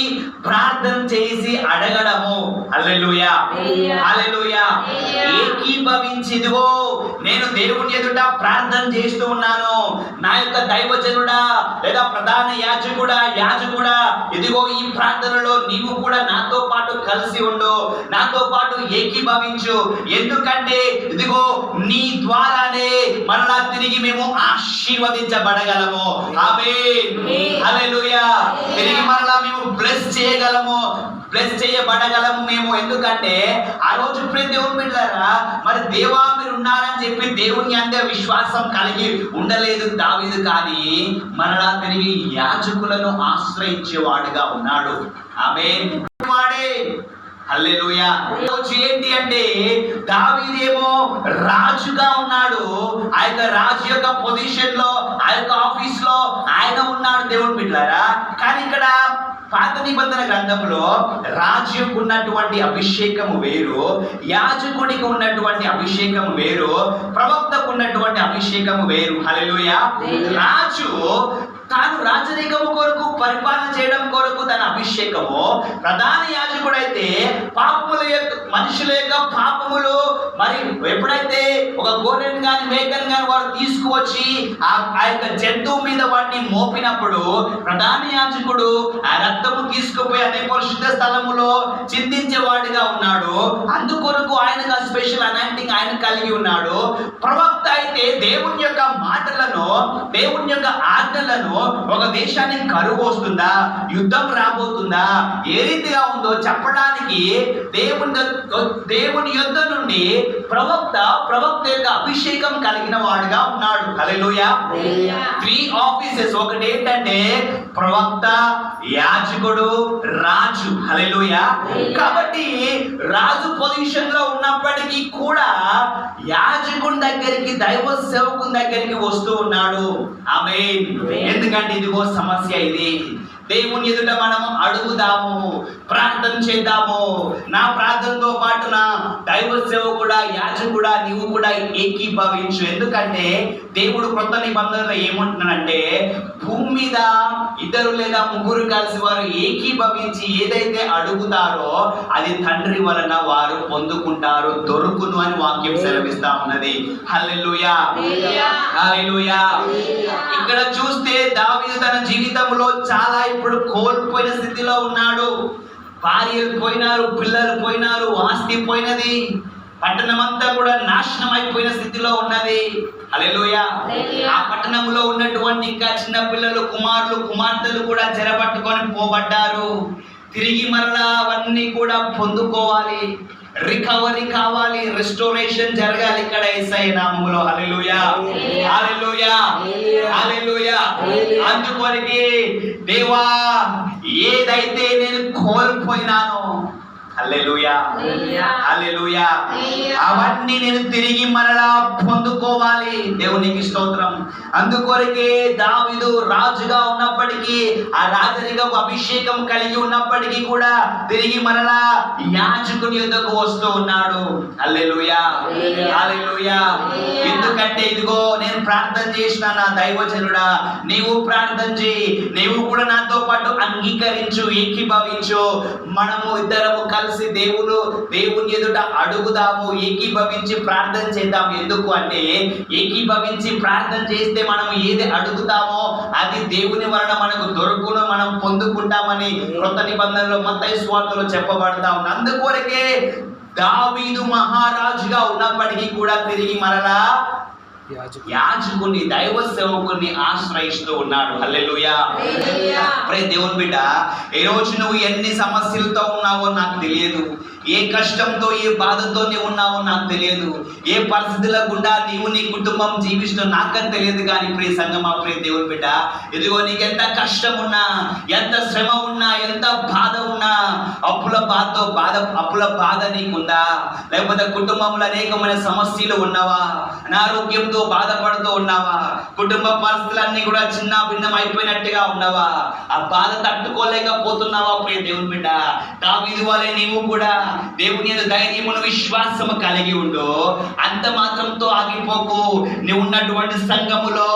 ప్రార్థన చేసి అడగడము. హల్లెలూయా, హల్లెలూయా. ఏకీభవించి ఇదిగో నేను దేవుని ఎదుట ప్రార్థన చేస్తూ ఉన్నాను, నా యొక్క దైవజనుడా లేదా ప్రధాన యాజకుడా ఇదిగో ఈ ప్రార్థనలో నీవు కూడా నాతో పాటు కలిసి ఉండు, నాతో పాటు ఏకీభవించు. ఎందుకంటే ఇదిగో నీ ద్వారానే మరలా తిరిగి మేము ఆశీర్వదించబడగలము. ఆమేన్, హల్లెలూయా. తిరిగి మరలా మేము బ్లెస్ చేయబడగలము మేము. ఎందుకంటే ఆ రోజు ప్రియ దేవుని బిడ్డలారా, మరి దేవా మీరు ఉన్నారని చెప్పి దేవుని అందే విశ్వాసం కలిగి ఉండలేదు దావీదు. కానీ మరలా తిరిగి యాజకులను ఆశ్రయించేవాడుగా ఉన్నాడు. ఆమేన్, వాడే. హల్లెలూయా. ఏంటి అంటే, దావీదేమో రాజుగా ఉన్నాడు. ఆ యొక్క రాజు యొక్క పొజిషన్ లో, ఆ యొక్క ఆఫీస్ లో ఆయన ఉన్నాడు. దేవుని బిడ్డలారా, కానీ ఇక్కడ పాత నిబంధన గ్రంథంలో రాజుకు ఉన్నటువంటి అభిషేకము వేరు, యాజకుడికి ఉన్నటువంటి అభిషేకము వేరు, ప్రవక్తకు ఉన్నటువంటి అభిషేకము వేరు. హల్లెలూయా. రాజు తాను రాజరికము కొరకు, పరిపాలన చేయడం కొరకు తన అభిషేకము. ప్రధాన యాజకుడైతే పాపముల యొక్క, మనుషుల యొక్క పాపములు మరి ఎప్పుడైతే ఒక గొర్రెను కానీ మేకను కానీ వారు తీసుకువచ్చి ఆ యొక్క జంతువు మీద వాటిని మోపినప్పుడు ప్రధాన యాజకుడు ఆ రక్తము తీసుకుపోయి అదే పరిశుద్ధ స్థలములో చిందించేవాడిగా ఉన్నాడు. అందుకొరకు ఆయనకు ఆ స్పెషల్ అనాయింటింగ్ ఆయన కలిగి ఉన్నాడు. ప్రవక్త అయితే దేవుని యొక్క మాటలను, దేవుని యొక్క ఆజ్ఞలను, ఒక దేశానికి కరువు వస్తుందా, యుద్ధం రాబోతుందా, ఏ రీతిగా ఉందో చెప్పడానికి దేవుని యొద్ద నుండి ప్రవక్త యొక్క అభిషేకం కలిగిన వాడుగా ఉన్నాడు. హల్లెలూయా. 3 ఆఫీసెస్. ఒకటి ఏంటంటే ప్రవక్త, యాజకుడు, రాజు. హల్లెలూయా. కాబట్టి రాజు పొజిషన్ లో ఉన్నప్పటికీ కూడా యాజకుని దగ్గరికి, దైవ సేవకుని దగ్గరికి వస్తూ ఉన్నాడు. ఆమేన్. ఎందుకంటే ఇదిగో సమస్య ఇది. దేవుని ఎదుట మనం అడుగుదాము, ప్రార్థన చేద్దాము. నా ప్రార్థనతో పాటు నా దైవ సేవకుడా, యాజకుడా, నీవు కూడా ఏకీభవించు. ఎందుకంటే దేవుడు కొత్త నిబంధనలో ఏమంటున్నాడంటే, భూమి మీద 2 లేదా 3 కలిసి వారు ఏకీభవించి ఏదైతే అడుగుతారో అది తండ్రి వలన వారు పొందుకుంటారు, దొరుకును అని వాక్యం సెలవిస్తా ఉన్నది. హల్లెలూయా, హల్లెలూయా. ఇక్కడ చూస్తే దావీదు తన జీవితంలో చాలా ఇప్పుడు కోల్పోయిన స్థితిలో ఉన్నాడు. భార్యలు పోయినారు, పిల్లలు పోయినారు, ఆస్తి పోయినది, పట్టణం అంతా కూడా నాశనం అయిపోయిన స్థితిలో ఉన్నది. హల్లెలూయా. ఆ పట్టణంలో ఉన్నటువంటి ఇంకా చిన్న పిల్లలు, కుమారులు, కుమార్తెలు కూడా చెరపట్టుకొని పోబడ్డారు. తిరిగి మరలా అవన్నీ కూడా పొందుకోవాలి, రికవరీ కావాలి, రెస్టోరేషన్ జరగాలి ఇక్కడ యేసయ్య నామములో. హల్లెలూయా, హల్లెలూయా, హల్లెలూయా. అందుకొరకే దేవా ఏదైతే నేను కోల్పోయినానో, హల్లెలూయా, హల్లెలూయా, అవన్నీ నేను తిరిగి మరలా పొందుకోవాలి. దేవునికి స్తోత్రం. అందుకొరకే దావీదు రాజుగా ఉన్నప్పటికీ, ఆ రాజరికపు అభిషేకం కలిగి ఉన్నప్పటికీ కూడా తిరిగి మరలా యాజకుని యొద్దకు వస్తూ ఉన్నాడు. హల్లెలూయా, హల్లెలూయా. ఎందుకంటే ఇదిగో నేను ప్రార్థన చేసిన నా దైవజనుడా, నీవు ప్రార్థన చేయి, నీవు కూడా నాతో పాటు అంగీకరించు, ఏకీభవించు. మనము ఇద్దరము కలిసి దేవుని ఎదుట అడుగుదాము, ఏకీభవించి ప్రార్థన చేద్దాం. ఎందుకు అంటే ఏకీభవించి ప్రార్థన చేస్తే మనం ఏది అడుగుతామో అది దేవుని వలన మనకు దొరుకును, మనం పొందుకుంటామని కొత్త నిబంధనలో మత్తయి సువార్తలో చెప్పబడతా ఉంది. అందుకొరకే దావీదు మహారాజుగా ఉన్నప్పటికీ కూడా తిరిగి మరలా యాజకుని, దైవ సేవకుని ఆశ్రయిస్తూ ఉన్నాడు. హల్లెలూయా. ప్రే దేవుని బిడ్డ, ఈ రోజు నువ్వు ఎన్ని సమస్యలతో ఉన్నావో నాకు తెలియదు, ఏ కష్టంతో, ఏ బాధతో నీవు ఉన్నావో నాకు తెలియదు, ఏ పరిస్థితుల గుండా నీవు నీ కుటుంబం జీవిస్తూ నాకని తెలియదు. కానీ ప్రియ సంగమా, ప్రియ దేవుని బిడ్డ, ఇదిగో నీకు ఎంత కష్టం ఉన్నా, ఎంత శ్రమ ఉన్నా, ఎంత బాధ ఉన్నా, అప్పుల బాధ నీకుందా, లేకపోతే కుటుంబంలో అనేకమైన సమస్యలు ఉన్నావా, అనారోగ్యంతో బాధపడుతూ ఉన్నావా, కుటుంబ పరిస్థితులన్నీ కూడా చిన్న భిన్నం అయిపోయినట్టుగా ఉన్నావా, ఆ బాధ తట్టుకోలేకపోతున్నావా? ప్రియ దేవుని బిడ్డ, దావీదు వలె నీవు కూడా దేవుని యందు ధైర్యమును, విశ్వాసము కలిగి ఉండు. అంత మాత్రంతో ఆగిపోకు. నీవు ఉన్నటువంటి సంఘములో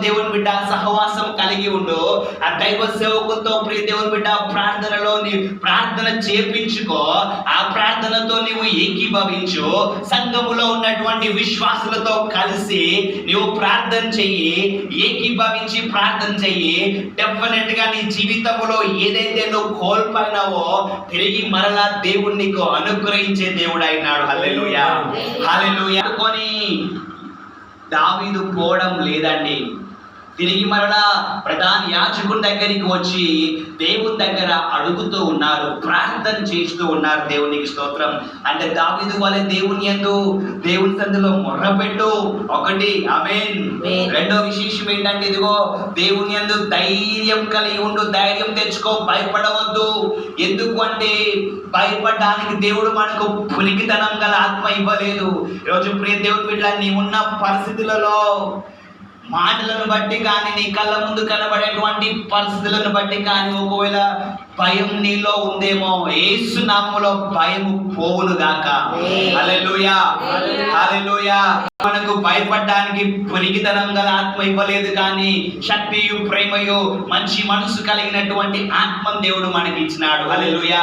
దేవుని బిడ్డ సహవాసం కలిగి ఉండు. ఆ దైవ సేవకులతో ప్రియ దేవుని బిడ్డ ప్రార్థనలో నీ ప్రార్థన చేపించుకో. ఆ ప్రార్థనతో నీవు ఏకీభవించు. సంఘములో ఉన్నటువంటి విశ్వాసులతో కలిసి నీవు ప్రార్థన చెయ్యి, ఏకీభవించి ప్రార్థన చెయ్యి. డెఫినెట్ గా నీ జీవితంలో ఏదైతే నువ్వు కోల్పోయినావో తిరిగి మరలా దేవుడు నీకు అనుగ్రహించే దేవుడు అయినాడు. హల్లెలూయా, హల్లెలూయా. అనుకొని దావీదు పోవడం లేదండి. తిరిగి మరలా ప్రధాన యాజకుని దగ్గరికి వచ్చి దేవుని దగ్గర అడుగుతూ ఉన్నారు, ప్రార్థన చేస్తూ ఉన్నారు. దేవునికి స్తోత్రం. అంటే దావీదు వలె దేవుని సందులో మొర్రపెట్టు. ఒకటి, ఆమేన్. రెండో విశేషం ఏంటంటే ఇదిగో దేవుని యందు ధైర్యం కలిగి ఉండు, ధైర్యం తెచ్చుకో, భయపడవద్దు. ఎందుకు అంటే భయపడడానికి దేవుడు మనకు పులికితనం గల ఆత్మ ఇవ్వలేదు. ఈరోజు ప్రియ దేవుని బిడ్డ, నీవున్న పరిస్థితులలో మాటలను బట్టి కానీ, నీ కళ్ళ ముందు కనబడేటువంటి పరిస్థితులను బట్టి కానీ ఒకవేళ భయం నీలో ఉందేమో, యేసు నామములో భయము పోవును గాక. హల్లెలూయా, హల్లెలూయా. మనకు భయపడడానికి పురిగితనం గల ఆత్మ ఇవ్వలేదు, కానీ శక్తియు, ప్రేమయు, మంచి మనసు కలిగినటువంటి ఆత్మను దేవుడు మనకి ఇచ్చినాడు. హల్లెలూయా.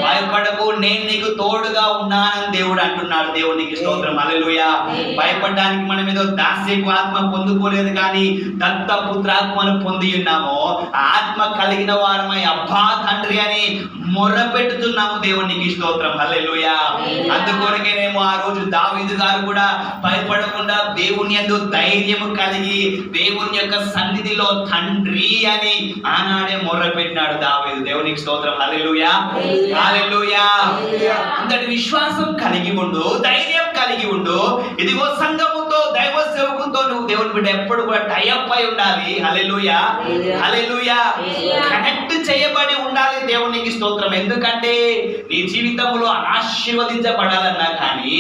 భయపడకు, నేను నీకు తోడుగా ఉన్నానని దేవుడు అంటున్నాడు. దేవునికి స్తోత్రం. హల్లెలూయా. భయపడడానికి మనం ఏదో దాస్యపు ఆత్మ పొందుకోలేదు, కానీ దత్త పుత్రాత్మను పొంది ఉన్నాము. ఆత్మ కలిగిన వారమై అబ్బా తండ్రి అని మొర్ర పెట్టుతున్నాము. దేవునికి స్తోత్రం. హల్లెలూయా. అందుకొరకేనేమో ఆ రోజు దావీదు గారు కూడా భయపడకుండా దేవుని యందు ధైర్యము కలిగి దేవుని యొక్క సన్నిధిలో తండ్రి అని ఆనాడే మొర్ర పెట్టినాడు దావీదు. దేవునికి స్తోత్రం. హల్లెలూయా, హల్లెలూయా. అంతటి విశ్వాసం కలిగి ఉండు, ధైర్యం కలిగి ఉండు. ఇదిగో సంఘముతో, దైవ సేవకులతో నువ్వు దేవుని బిడ్డ ఎప్పుడు కూడా టైఅప్ అయి ఉండాలి. హల్లెలూయా, హల్లెలూయా. కనెక్ట్ చేయబడి ఉండాలి. దేవునికి స్తోత్రం. ఎందుకంటే నీ జీవితంలో ఆశీర్వదించబడాలన్నా కానీ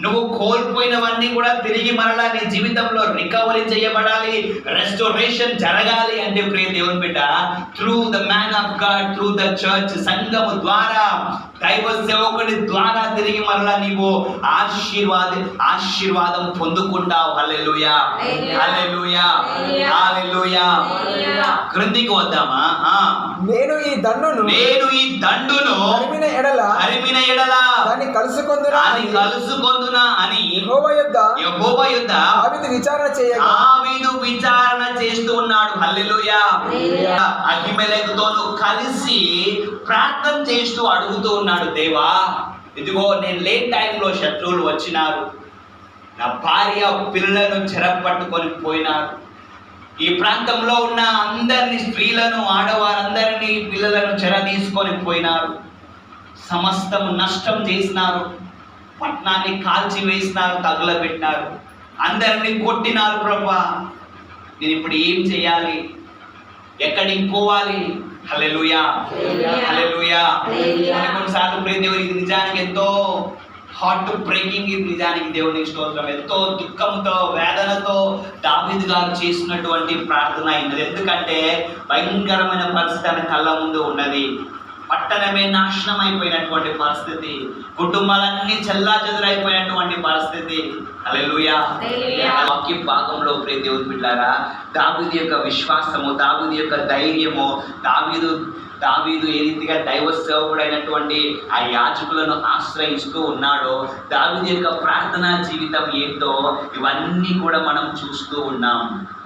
నువ్వు కోల్పోయినవన్నీ కూడా తిరిగి మరలా నీ జీవితంలో రికవరీ చేయబడాలి, రెస్టోరేషన్ జరగాలి అంటే ప్రియ దేవుని బిడ్డ, through the man of God, through the church, సంఘము ద్వారా, దైవ సేవకుడి ద్వారా తిరిగి మరలా నీవు ఆశీర్వాదం పొందుకుంటావు. హల్లెలూయా, హల్లెలూయా, హల్లెలూయా. క్రిందికి వద్దామా? నేను ఈ దండును హరిమిన ఎడల దాన్ని కలుసుకొందునా అని యెహోవా యొద్ద దావీదు విచారణ చేస్తూ ఉన్నాడు. హల్లెలూయా. అహిమెలెకుతోను కలిసి ప్రార్థన చేస్తూ అడుగుతూ ఉన్నాడు, దేవా ఇదిగో నేను లేని టైంలో శత్రువులు వచ్చినారు, నా భార్య పిల్లలను చెరపట్టుకొని పోయినారు, ఈ ప్రాంతంలో ఉన్న అందరిని, స్త్రీలను, ఆడవారందరినీ, పిల్లలను చెర తీసుకొని పోయినారు, సమస్తం నష్టం చేసినారు, పట్టణాన్ని కాల్చి వేసినారు, తగులబెట్టినారు, అందరినీ కొట్టినారు. ప్రభా నేను ఇప్పుడు ఏం చేయాలి, ఎక్కడికి పోవాలి? హల్లెలూయా, హల్లెలూయా. కొన్నిసార్లు ప్రియ దేవుని, ఇది నిజానికి ఎంతో హార్ట్ బ్రేకింగ్. ఇది నిజానికి దేవుని స్తోత్రం. ఎంతో దుఃఖంతో, వేదనతో దావీదు గారు చేసినటువంటి ప్రార్థన అయినది. ఎందుకంటే భయంకరమైన పరిస్థితి ఆయన కళ్ళ ముందు ఉన్నది. పట్టణమే నాశనం అయిపోయినటువంటి పరిస్థితి, కుటుంబాలన్నీ చెల్లాచెదురైపోయినటువంటి పరిస్థితి. హల్లెలూయా. వాక్య భాగంలో ప్రియ దేవుని బిడ్డలారా, దావీదు యొక్క విశ్వాసము, దావీదు యొక్క ధైర్యము, దావీదు ఏ రీతిగా దైవ సేవకుడైనటువంటి ఆ యాజకులను ఆశ్రయిస్తూ ఉన్నాడో, దావీదు యొక్క ప్రార్థనా జీవితం ఏంటో ఇవన్నీ కూడా మనం చూస్తూ ఉన్నాం.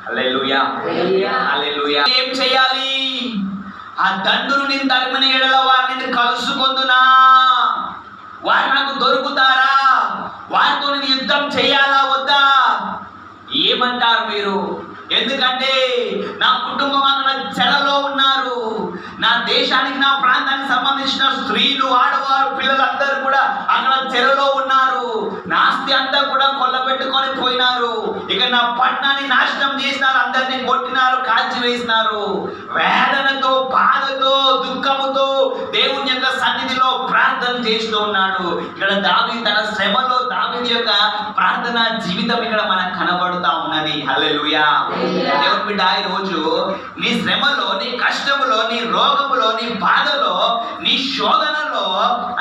హల్లెలూయా, హల్లెలూయా. ఏం చేయాలి? ఆ దండును నేను తరిమిన ఎడల వారిని కలుసుకొందునా? వారు నాకు దొరుకుతారా? వారితో నేను యుద్ధం చేయాలా వద్దా? ఏమంటారు మీరు? ఎందుకంటే నా కుటుంబం అక్కడ చెరలో ఉన్నారు, నా దేశానికి, నా ప్రాంతానికి సంబంధించిన స్త్రీలు, ఆడవారు, పిల్లలందరూ కూడా అక్కడ చెరలో ఉన్నారు, నా ఆస్తి అంతా కూడా కొల్లబెట్టుకొని పోయినారు, ఇక నా పట్టణాన్ని నాశనం చేసినారు, అందరినీ కొట్టినారు, కాల్చి వేసినారు. వేదనతో, బాధతో, దుఃఖముతో దేవుని యొక్క సన్నిధిలో ప్రార్థన చేస్తూ ఉన్నాడు. ఇక్కడ దావీదు తన శ్రమలో దావీదు యొక్క ప్రార్థనా జీవితం ఇక్కడ మనకు కనబడుతా ఉన్నది. హల్లెలూయా. దేవుని బిడ్డ, ఈ రోజు నీ శ్రమలో, నీ కష్టములో, నీ రోగములో, నీ బాధలో, నీ శోధనలో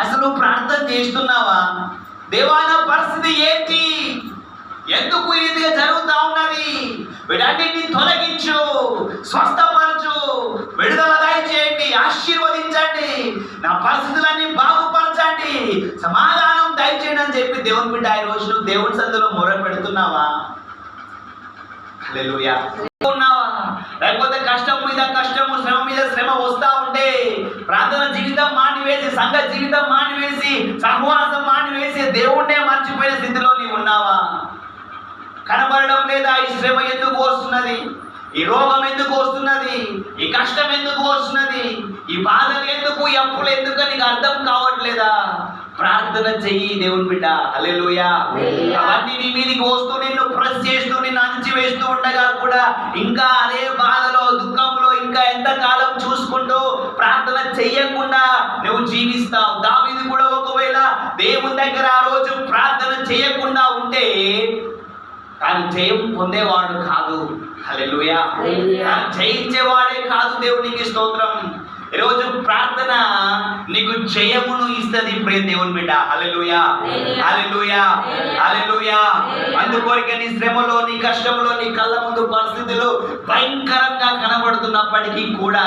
అసలు ప్రార్థన చేస్తున్నావా? దేవా నా పరిస్థితి ఏంటి? ఎందుకు ఈ రీతిగా జరుగుతా ఉన్నది? వీటన్నిటిని తొలగించు, స్వస్థపరచు, విడుదల దయచేయండి, ఆశీర్వదించండి, నా పరిస్థితులన్నీ బాగుపరచండి, సమాధానం దయచేయండి అని చెప్పి దేవుని బిడ్డ ఈ రోజు దేవుని సన్నిధిలో మొర పెడుతున్నావా? హల్లెలూయా. ఉన్నావా? లేకపోతే కష్టం మీద కష్టము, శ్రమ మీద శ్రమ వస్తా ఉంటే ప్రార్థన జీవితం మానివేసి, సంఘ జీవితం మానివేసి, సహవాసం మానివేసి దేవుణ్ణే మర్చిపోయిన స్థితిలో నీవు ఉన్నావా? కనబడడం లేదా? ఈ శ్రమ ఎందుకు వస్తున్నది? ఈ రోగం ఎందుకు వస్తున్నది? ఈ కష్టం ఎందుకు వస్తున్నది? ఈ బాధలు ఎందుకు, ఈ అప్పులు ఎందుకు నీకు అర్థం కావట్లేదా? ప్రార్థన చెయ్యి దేవుని బిడ్డ. హల్లెలూయా. అవన్నీ నీ మీదకి వస్తూ, నిన్ను ప్రెస్ చేస్తూ, నిన్ను అణిచివేస్తూ ఉండగా కూడా ఇంకా అదే బాధలో, దుఃఖంలో ఇంకా ఎంతకాలం చూసుకుంటూ ప్రార్థన చెయ్యకుండా నువ్వు జీవిస్తావు. దావీదు కూడా ఒకవేళ దేవుని దగ్గర ఆ రోజు ప్రార్థన చేయకుండా ఉంటే తాను జయం పొందేవాడు కాదు. హల్లెలూయా. తాను జయించేవాడే కాదు. దేవునికి స్తోత్రం. ఈరోజు ప్రార్థన నీకు జయమును ఇస్తుంది ప్రియ దేవుని బిడ్డ. హల్లెలూయా, హల్లెలూయా, హల్లెలూయా. అందుకొరకే నీ శ్రమలో, నీ కష్టంలో, నీ కళ్ళ ముందు పరిస్థితులు భయంకరంగా కనబడుతున్నప్పటికీ కూడా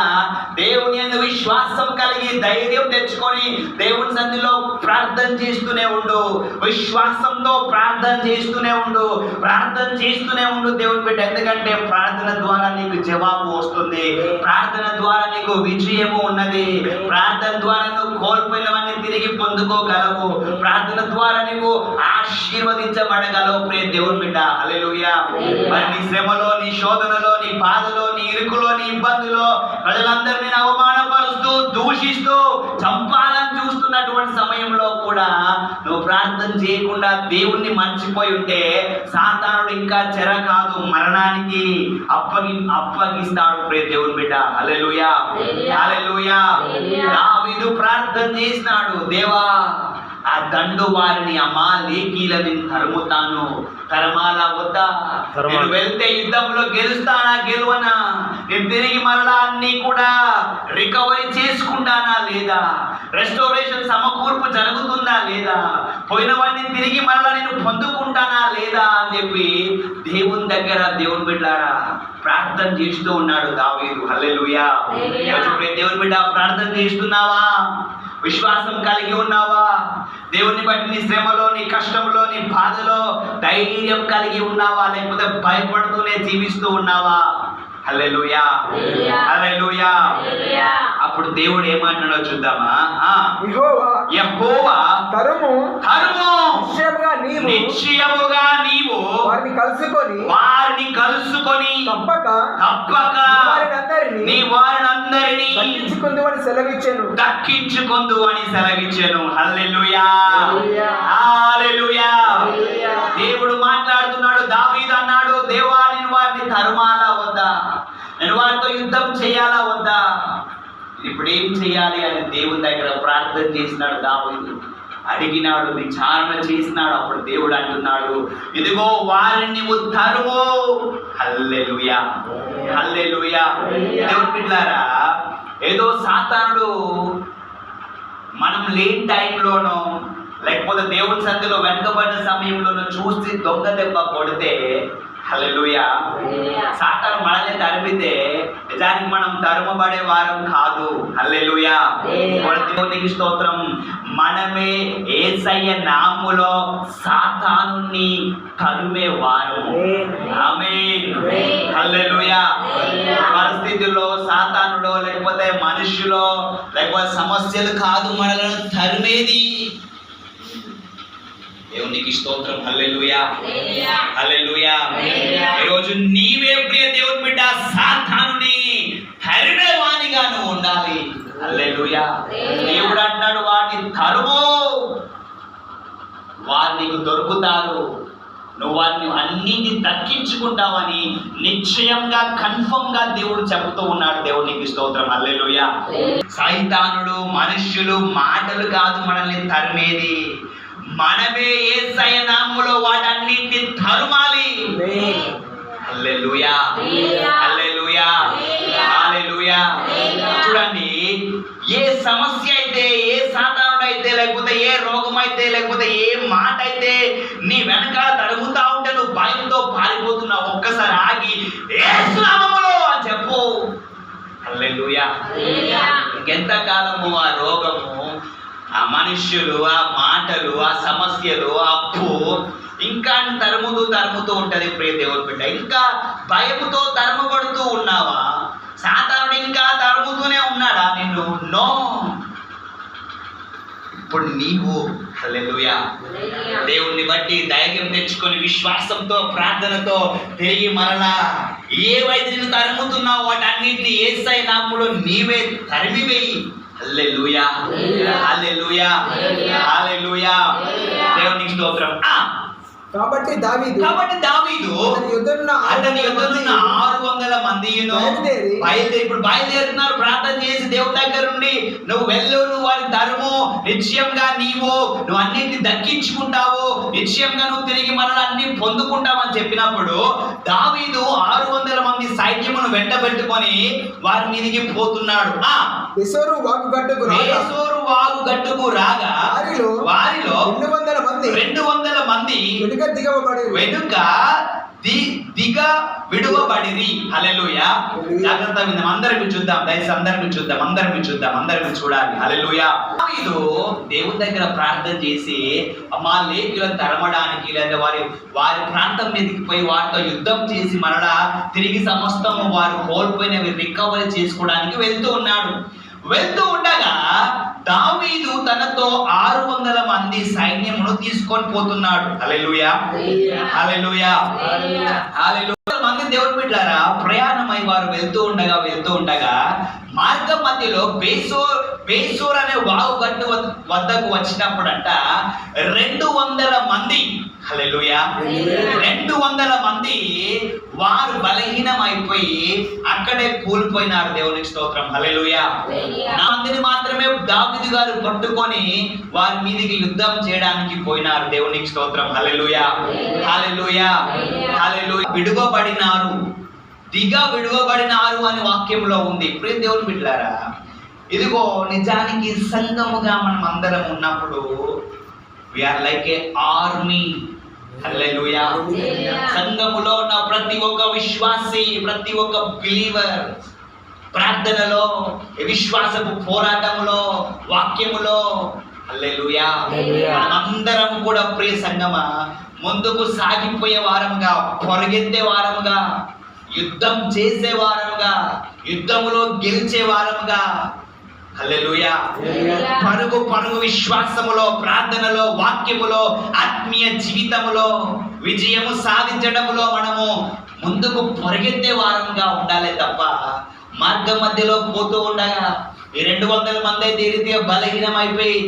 దేవుని యందు విశ్వాసం కలిగి ధైర్యం తెచ్చుకొని దేవుని సన్నిధిలో ప్రార్థన చేస్తూనే ఉండు. విశ్వాసంతో ప్రార్థన చేస్తూనే ఉండు, ప్రార్థన చేస్తూనే ఉండు దేవుని బిడ్డ. ఎందుకంటే ప్రార్థన ద్వారా నీకు జవాబు వస్తుంది, ప్రార్థన ద్వారా నీకు విజయము ఉన్నది, ప్రార్థన ద్వారా నువ్వు కోల్పోయినవన్నీ తిరిగి పొందుకోగలవు, ప్రార్థన ద్వారా నువ్వు ఆశీర్వదించబడగలవు ప్రియ దేవుని బిడ్డ. హల్లెలూయా. మరి నీ శ్రమలో, నీ శోధనలో, నీ బాధలో, నీ ఇరుకులో, నీ ఇబ్బందులో ప్రజలందరినీ అవమానపరుస్తూ, దూషిస్తూ, చంపాలని చూస్తున్నటువంటి సమయంలో కూడా నువ్వు ప్రార్థన చేయకుండా దేవుణ్ణి మర్చిపోయి ఉంటే సాతానుడు ఇంకా చెర కాదు, మరణానికి అప్పగిస్తాడు ప్రియ దేవుని బిడ్డ. హల్లెలూయా. హల్లెలూయా. దావీదు ప్రార్థన చేసినాడు, దేవా ఆ దండు వారిని అమాలేకీలని తరుముతాను, తరమాలా వద్దా? నేను వెళ్తే యుద్ధంలో గెలుస్తానా గెలువనా? నేను తిరిగి మరలా అన్ని కూడా రికవరీ చేసుకుంటానా లేదా? రెస్టోరేషన్ సమకూర్పు జరుగుతుందా లేదా? పోయిన వాడిని తిరిగి మరలా నేను పొందుకుంటానా లేదా అని చెప్పి దేవుని దగ్గర, దేవుని బిడ్డారా, ప్రార్థన చేస్తూ ఉన్నాడు దావీదు. హల్లెలూయా. దేవుని బిడ్డ ప్రార్థన చేస్తున్నావా? విశ్వాసం కలిగి ఉన్నావా? దేవుని బట్టి నీ శ్రమలో, నీ కష్టంలో, నీ బాధలో ధైర్యం కలిగి ఉన్నావా? లేకపోతే భయపడుతూనే జీవిస్తూ ఉన్నావా? హల్లెలూయా. హల్లెలూయా. అప్పుడు దేవుడు ఏమంటున్నాడో చూద్దామా? యెహోవా తరుము నిశ్చయముగా నీవు వారిని కలుసుకొని తప్పక నీ వారినందరినీ దక్కించుకొందు అని సెలవిచ్చెను. హల్లెలూయా. హల్లెలూయా. దేవుడు మాట్లాడుతున్నాడు. దావీదు అన్నాడు, దేవా నేను వారిని తరుమాలా వద్దా? నేను వారితో యుద్ధం చేయాలా వద్దా? ఇప్పుడు ఏం చేయాలి అని దేవుని దగ్గర ప్రార్థన చేసినాడు దావీదు. అడిగినాడు, విచారణ చేసినాడు. అప్పుడు దేవుడు అంటున్నాడు, ఇదిగో వారిని నువ్వు తరుము. హల్లెలూయా. హల్లెలూయా. దేవుని బిడ్డలారా, ఏదో సాతానుడు మనం లేని టైంలోనో లేకపోతే దేవుని సంధిలో వెనుకబడిన సమయంలోనో చూసి దొంగ దెబ్బ కొడితే, హల్లెలూయా, సాతాను మనల్ని తరిమితే నిజానికి మనం తరుమబడే వారం కాదు. హల్లెలూయా. దేవునికి స్తోత్రం. మనమే యేసయ్య నామములో సాతానుని తరిమే వారు. ఆమేన్. హల్లెలూయా. పరిస్థితుల్లో సాతానుడో లేకపోతే మనుషులో లేకపోతే సమస్యలు కాదు మనలను తరిమేది. దేవునికి స్తోత్రం. హల్లెలూయా. హల్లెలూయా. ఈరోజు నీవే ప్రియ దేవుని బిడ్డ సాతానుని తరిమేవానిగా నువ్వు ఉండాలి. హల్లెలూయా. దేవుడు అంటాడు, వారిని తరుము, వారు నీకు దొరుకుతారు, నువ్వు వారిని అన్నింటినీ దక్కించుకుంటావని నిశ్చయంగా కన్ఫర్మ్ గా దేవుడు చెబుతూ ఉన్నాడు. దేవునికి స్తోత్రం. హల్లెలూయా. సైతానుడు, మనుష్యులు, మాటలు కాదు మనల్ని తరిమేది, మనమే యేసయ్య నామములో వాటన్నిటిని తరుమాలి. హల్లెలూయా. హల్లెలూయా. హల్లెలూయా. చూడండి, ఏ సమస్య అయితే, ఏ సాతానుడు అయితే, లేకపోతే ఏ రోగం అయితే, లేకపోతే ఏ మాట అయితే నీ వెనకాల తడుగుతా ఉంటే నువ్వు భయంతో పారిపోతున్నావు, ఒక్కసారి ఆగి యేసు నామములో అని చెప్పు. హల్లెలూయా. ఇంకెంతకాలము ఆ రోగము, ఆ మనుష్యులు, ఆ మాటలు, ఆ సమస్యలు, ఆ అప్పు ఇంకా తరుముతూ ఉంటది ప్రియ దేవుని బిడ్డ. ఇంకా భయముతో తరుమబడుతూ ఉన్నావా? సాతానుడు ఇంకా తరుముతూనే ఉన్నాడా నిన్ను? నో. ఇప్పుడు నీవు హల్లెలూయా దేవుణ్ణి బట్టి ధైర్యం తెచ్చుకొని విశ్వాసంతో, ప్రార్థనతో తిరిగి మరలా ఏవైతే నిన్ను తరుముతున్నావు వాటన్నిటిని యేసయ్య నామములో నీవే తరిమివేయి. హల్లెలూయా. హల్లెలూయా. హల్లెలూయా. దేవునికి స్తోత్రం. కాబట్టి దావీదు అతని యుద్ధనున్న 600 మందిను బయలుదేరి, ఇప్పుడు బయలుదేరుతున్నారు ప్రార్థన చేసి దేవుడి దగ్గర నుండి, నువ్వు వెళ్ళు, నువ్వు వారి తరుము, నిశ్చయంగా నువ్వు అన్నింటిని దక్కించుకుంటావు, నిశ్చయంగా నువ్వు తిరిగి మనల్ని అన్ని పొందుకుంటావని చెప్పినప్పుడు దావీదు 600 మంది సైన్యమును వెంటబెట్టుకొని వారి మీదికి పోతున్నాడు. బెసోరు వాగు గట్టుకు రాగా వారిలో 200 మంది వెనుక దిగ విడువబడిరి. హల్లెలూయా. జాగ్రత్త విందాం, అందరం చూద్దాం, దయచేసి అందరం చూడాలి. హల్లెలూయా. దావీదు దేవుని దగ్గర ప్రార్థన చేసి అమాలేకీయులను తరమడానికి లేదా వారి ప్రాంతం మీదకి పోయి వారితో యుద్ధం చేసి మరలా తిరిగి సమస్తము వారు కోల్పోయినవి రికవరీ చేసుకోవడానికి వెళ్తూ ఉండగా దావీదు తనతో 600 మంది సైన్యమును తీసుకొని పోతున్నాడు. హల్లెలూయా, హల్లెలూయా, హల్లెలూయా. మంది దేవుని బిడ్డలారా, ప్రయాణమై వారు వెళ్తూ ఉండగా మార్గం మధ్యలో బేసోర్ అనే వాగు గట్టు వద్దకు వచ్చినప్పుడంట 200 మంది, హల్లెలూయా, 200 మంది వారు బలహీనం అయిపోయి అక్కడే కూలిపోయినారు. దేవునికి స్తోత్రం, హల్లెలూయా. మందిని మాత్రమే దావీదు గారు పట్టుకొని వారి మీదకి యుద్ధం చేయడానికి పోయినారు. దేవునికి స్తోత్రం, హల్లెలూయా, హల్లెలూయా, హల్లెలూయా. విడువబడినారు, విడువబడినారు అని వాక్యంలో ఉంది. ప్రియ దేవుని బిడ్డలారా, ఇదిగో నిజానికి సంఘముగా మనం అందరం ఉన్నప్పుడు వీఆర్ లైక్ ఏ ఆర్మీ. హల్లెలూయా. సంఘములో ఉన్న ప్రతి ఒక్క విశ్వాసి, ప్రతి ఒక్క బిలీవర్ ప్రార్థనలో, విశ్వాసపు పోరాటంలో, వాక్యములో, హల్లెలూయా, అందరం కూడా ప్రియ సంఘమా ముందుకు సాగిపోయే వారముగా, పొరుగెత్తే వారముగా, యుద్ధం చేసే వారముగా, యుద్ధములో గెలిచే వారముగా, హల్లెలూయా, పరుగు విశ్వాసములో, ప్రార్థనలో, వాక్యములో, ఆత్మీయ జీవితములో విజయము సాధించడములో మనము ముందుకు పరిగెత్తే వారంగా ఉండాలి తప్ప మార్గం మధ్యలో పోతూ ఉండగా ఈ 200 మంది అయితే ఏ రీతిగా బలహీనమైపోయి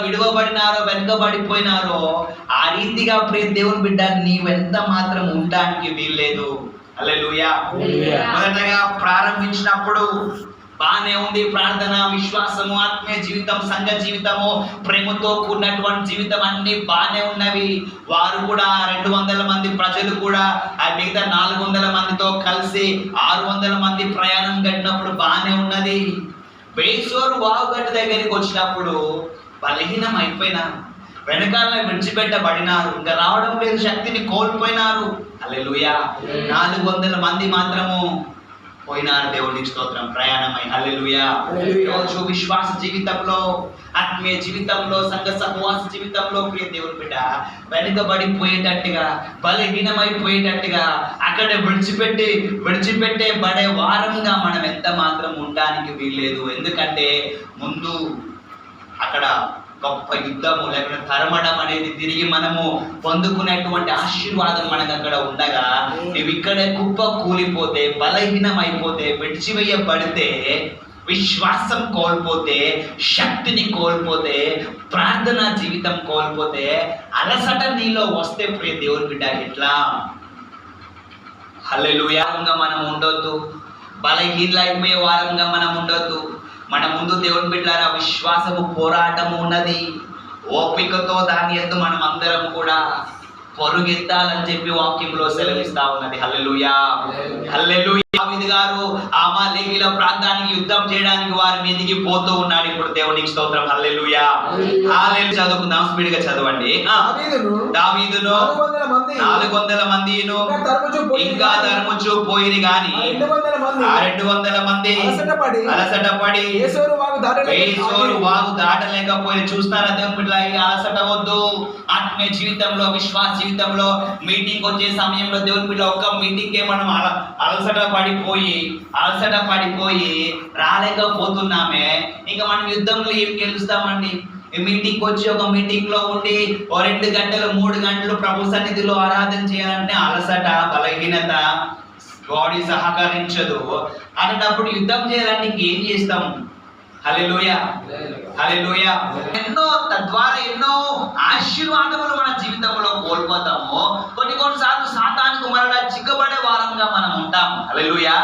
విడువబడినారో, వెనుకబడిపోయినారో ఆ రీతిగా ప్రియ దేవుని బిడ్డ నీవెంత మాత్రం ఉండడానికి వీల్లేదు. హల్లెలూయా. మొదటగా ప్రారంభించినప్పుడు బానే ఉంది, ప్రార్థన, విశ్వాసము, ఆత్మీయ జీవితం, సంఘ జీవితము, ప్రేమతో కూడినటువంటి జీవితం అన్ని బానే ఉన్నవి. వారు కూడా 200 మంది ప్రజలు కూడా ఆ మిగతా 400 మందితో కలిసి 600 మంది ప్రయాణం గడినప్పుడు బానే ఉన్నది. బేసోరు వాగుగట్టు దగ్గరికి వచ్చినప్పుడు బలహీనం అయిపోయినారు, వెనకాల విడిచిపెట్టబడినారు, ఇంకా రావడం లేదు, శక్తిని కోల్పోయినారు. హల్లెలూయా. 400 మంది మాత్రము పోయినారు. దేవునికి స్తోత్రం, ప్రయాణమై. హల్లెలూయా. రోజు విశ్వాస జీవితంలో, ఆత్మీయ జీవితంలో, సంఘ సహవాస జీవితంలో ప్రియ దేవుని బిడ్డ వెనుకబడిపోయేటట్టుగా, బలహీనమైపోయేటట్టుగా, అక్కడ విడిచిపెట్టే బడే వారంగా మనం ఎంత మాత్రం ఉండడానికి వీల్లేదు. ఎందుకంటే ముందు అక్కడ గొప్ప యుద్ధము, లేకపోతే తరమడం అనేది తిరిగి మనము పొందుకునేటువంటి ఆశీర్వాదం మనకు అక్కడ ఉండగా ఇవి ఇక్కడే కుప్ప కూలిపోతే, బలహీనం అయిపోతే, విడిచివేయబడితే, విశ్వాసం కోల్పోతే, శక్తిని కోల్పోతే, ప్రార్థనా జీవితం కోల్పోతే, అలసట నీలో వస్తే ప్రియ దేవుని బిడ్డ ఎట్లా? హల్లెలూయా. మనం ఉండొద్దు, బలహీనమైపోయే వారంగా మనం ఉండొద్దు. మన ముందు దేవుని బిడ్డలారా విశ్వాసము పోరాటము ఉన్నది. ఓపికతో దాని యందు మనం అందరం కూడా పరుగెత్తాలని చెప్పి వాక్యంలో సెలవిస్తా ఉన్నది. హల్లెలూయా, హల్లెలూయా. దావీదు గారు అమాలేకీల ప్రాంతానికి యుద్ధం చేయడానికి వారి మీదకి పోతూ ఉన్నాడు. ఇప్పుడు దేవునికి స్తోత్రం, హల్లెలూయా. హల్లెలూయా. చదువుకుందాం, స్పీడ్ గా చదవండి. దావీదును 400 మందిను ఇంకా తరుముచు పోయిరి గాని 200 మంది అలసటపడి బేసోరు వాగు దాటలేకపోయి. చూస్తారా దేవుని బిడ్డలారా, అలసట వద్దు. ఆత్మీయ జీవితంలో, విశ్వాస జీవితంలో మీటింగ్ వచ్చే సమయంలో దేవుని బిడ్డ ఒక్క మీటింగ్ కే మనం అలసట పడిపోయి రాలేకపోతున్నామే. ఇంకా మనం యుద్ధంలో ఏం గెలుస్తామండి? మీటింగ్ వచ్చి ఒక మీటింగ్ లో ఉండి 2 గంటలు 3 గంటలు ప్రభు సన్నిధిలో ఆరాధన చేయాలంటే అలసట, బలహీనత, బాడీ సహకరించదు. అనేటప్పుడు యుద్ధం చేయాలంటే ఇంకేం చేస్తాము? హల్లెలూయా, హల్లెలూయా. తద్వారా ఎన్నో ఆశీర్వాదములు మన జీవితంలో కోల్పోతాము. కొన్నిసార్లు సాతానుకు మరలా చిక్కబడే వారంగా మనం ఉంటాం. హల్లెలూయా.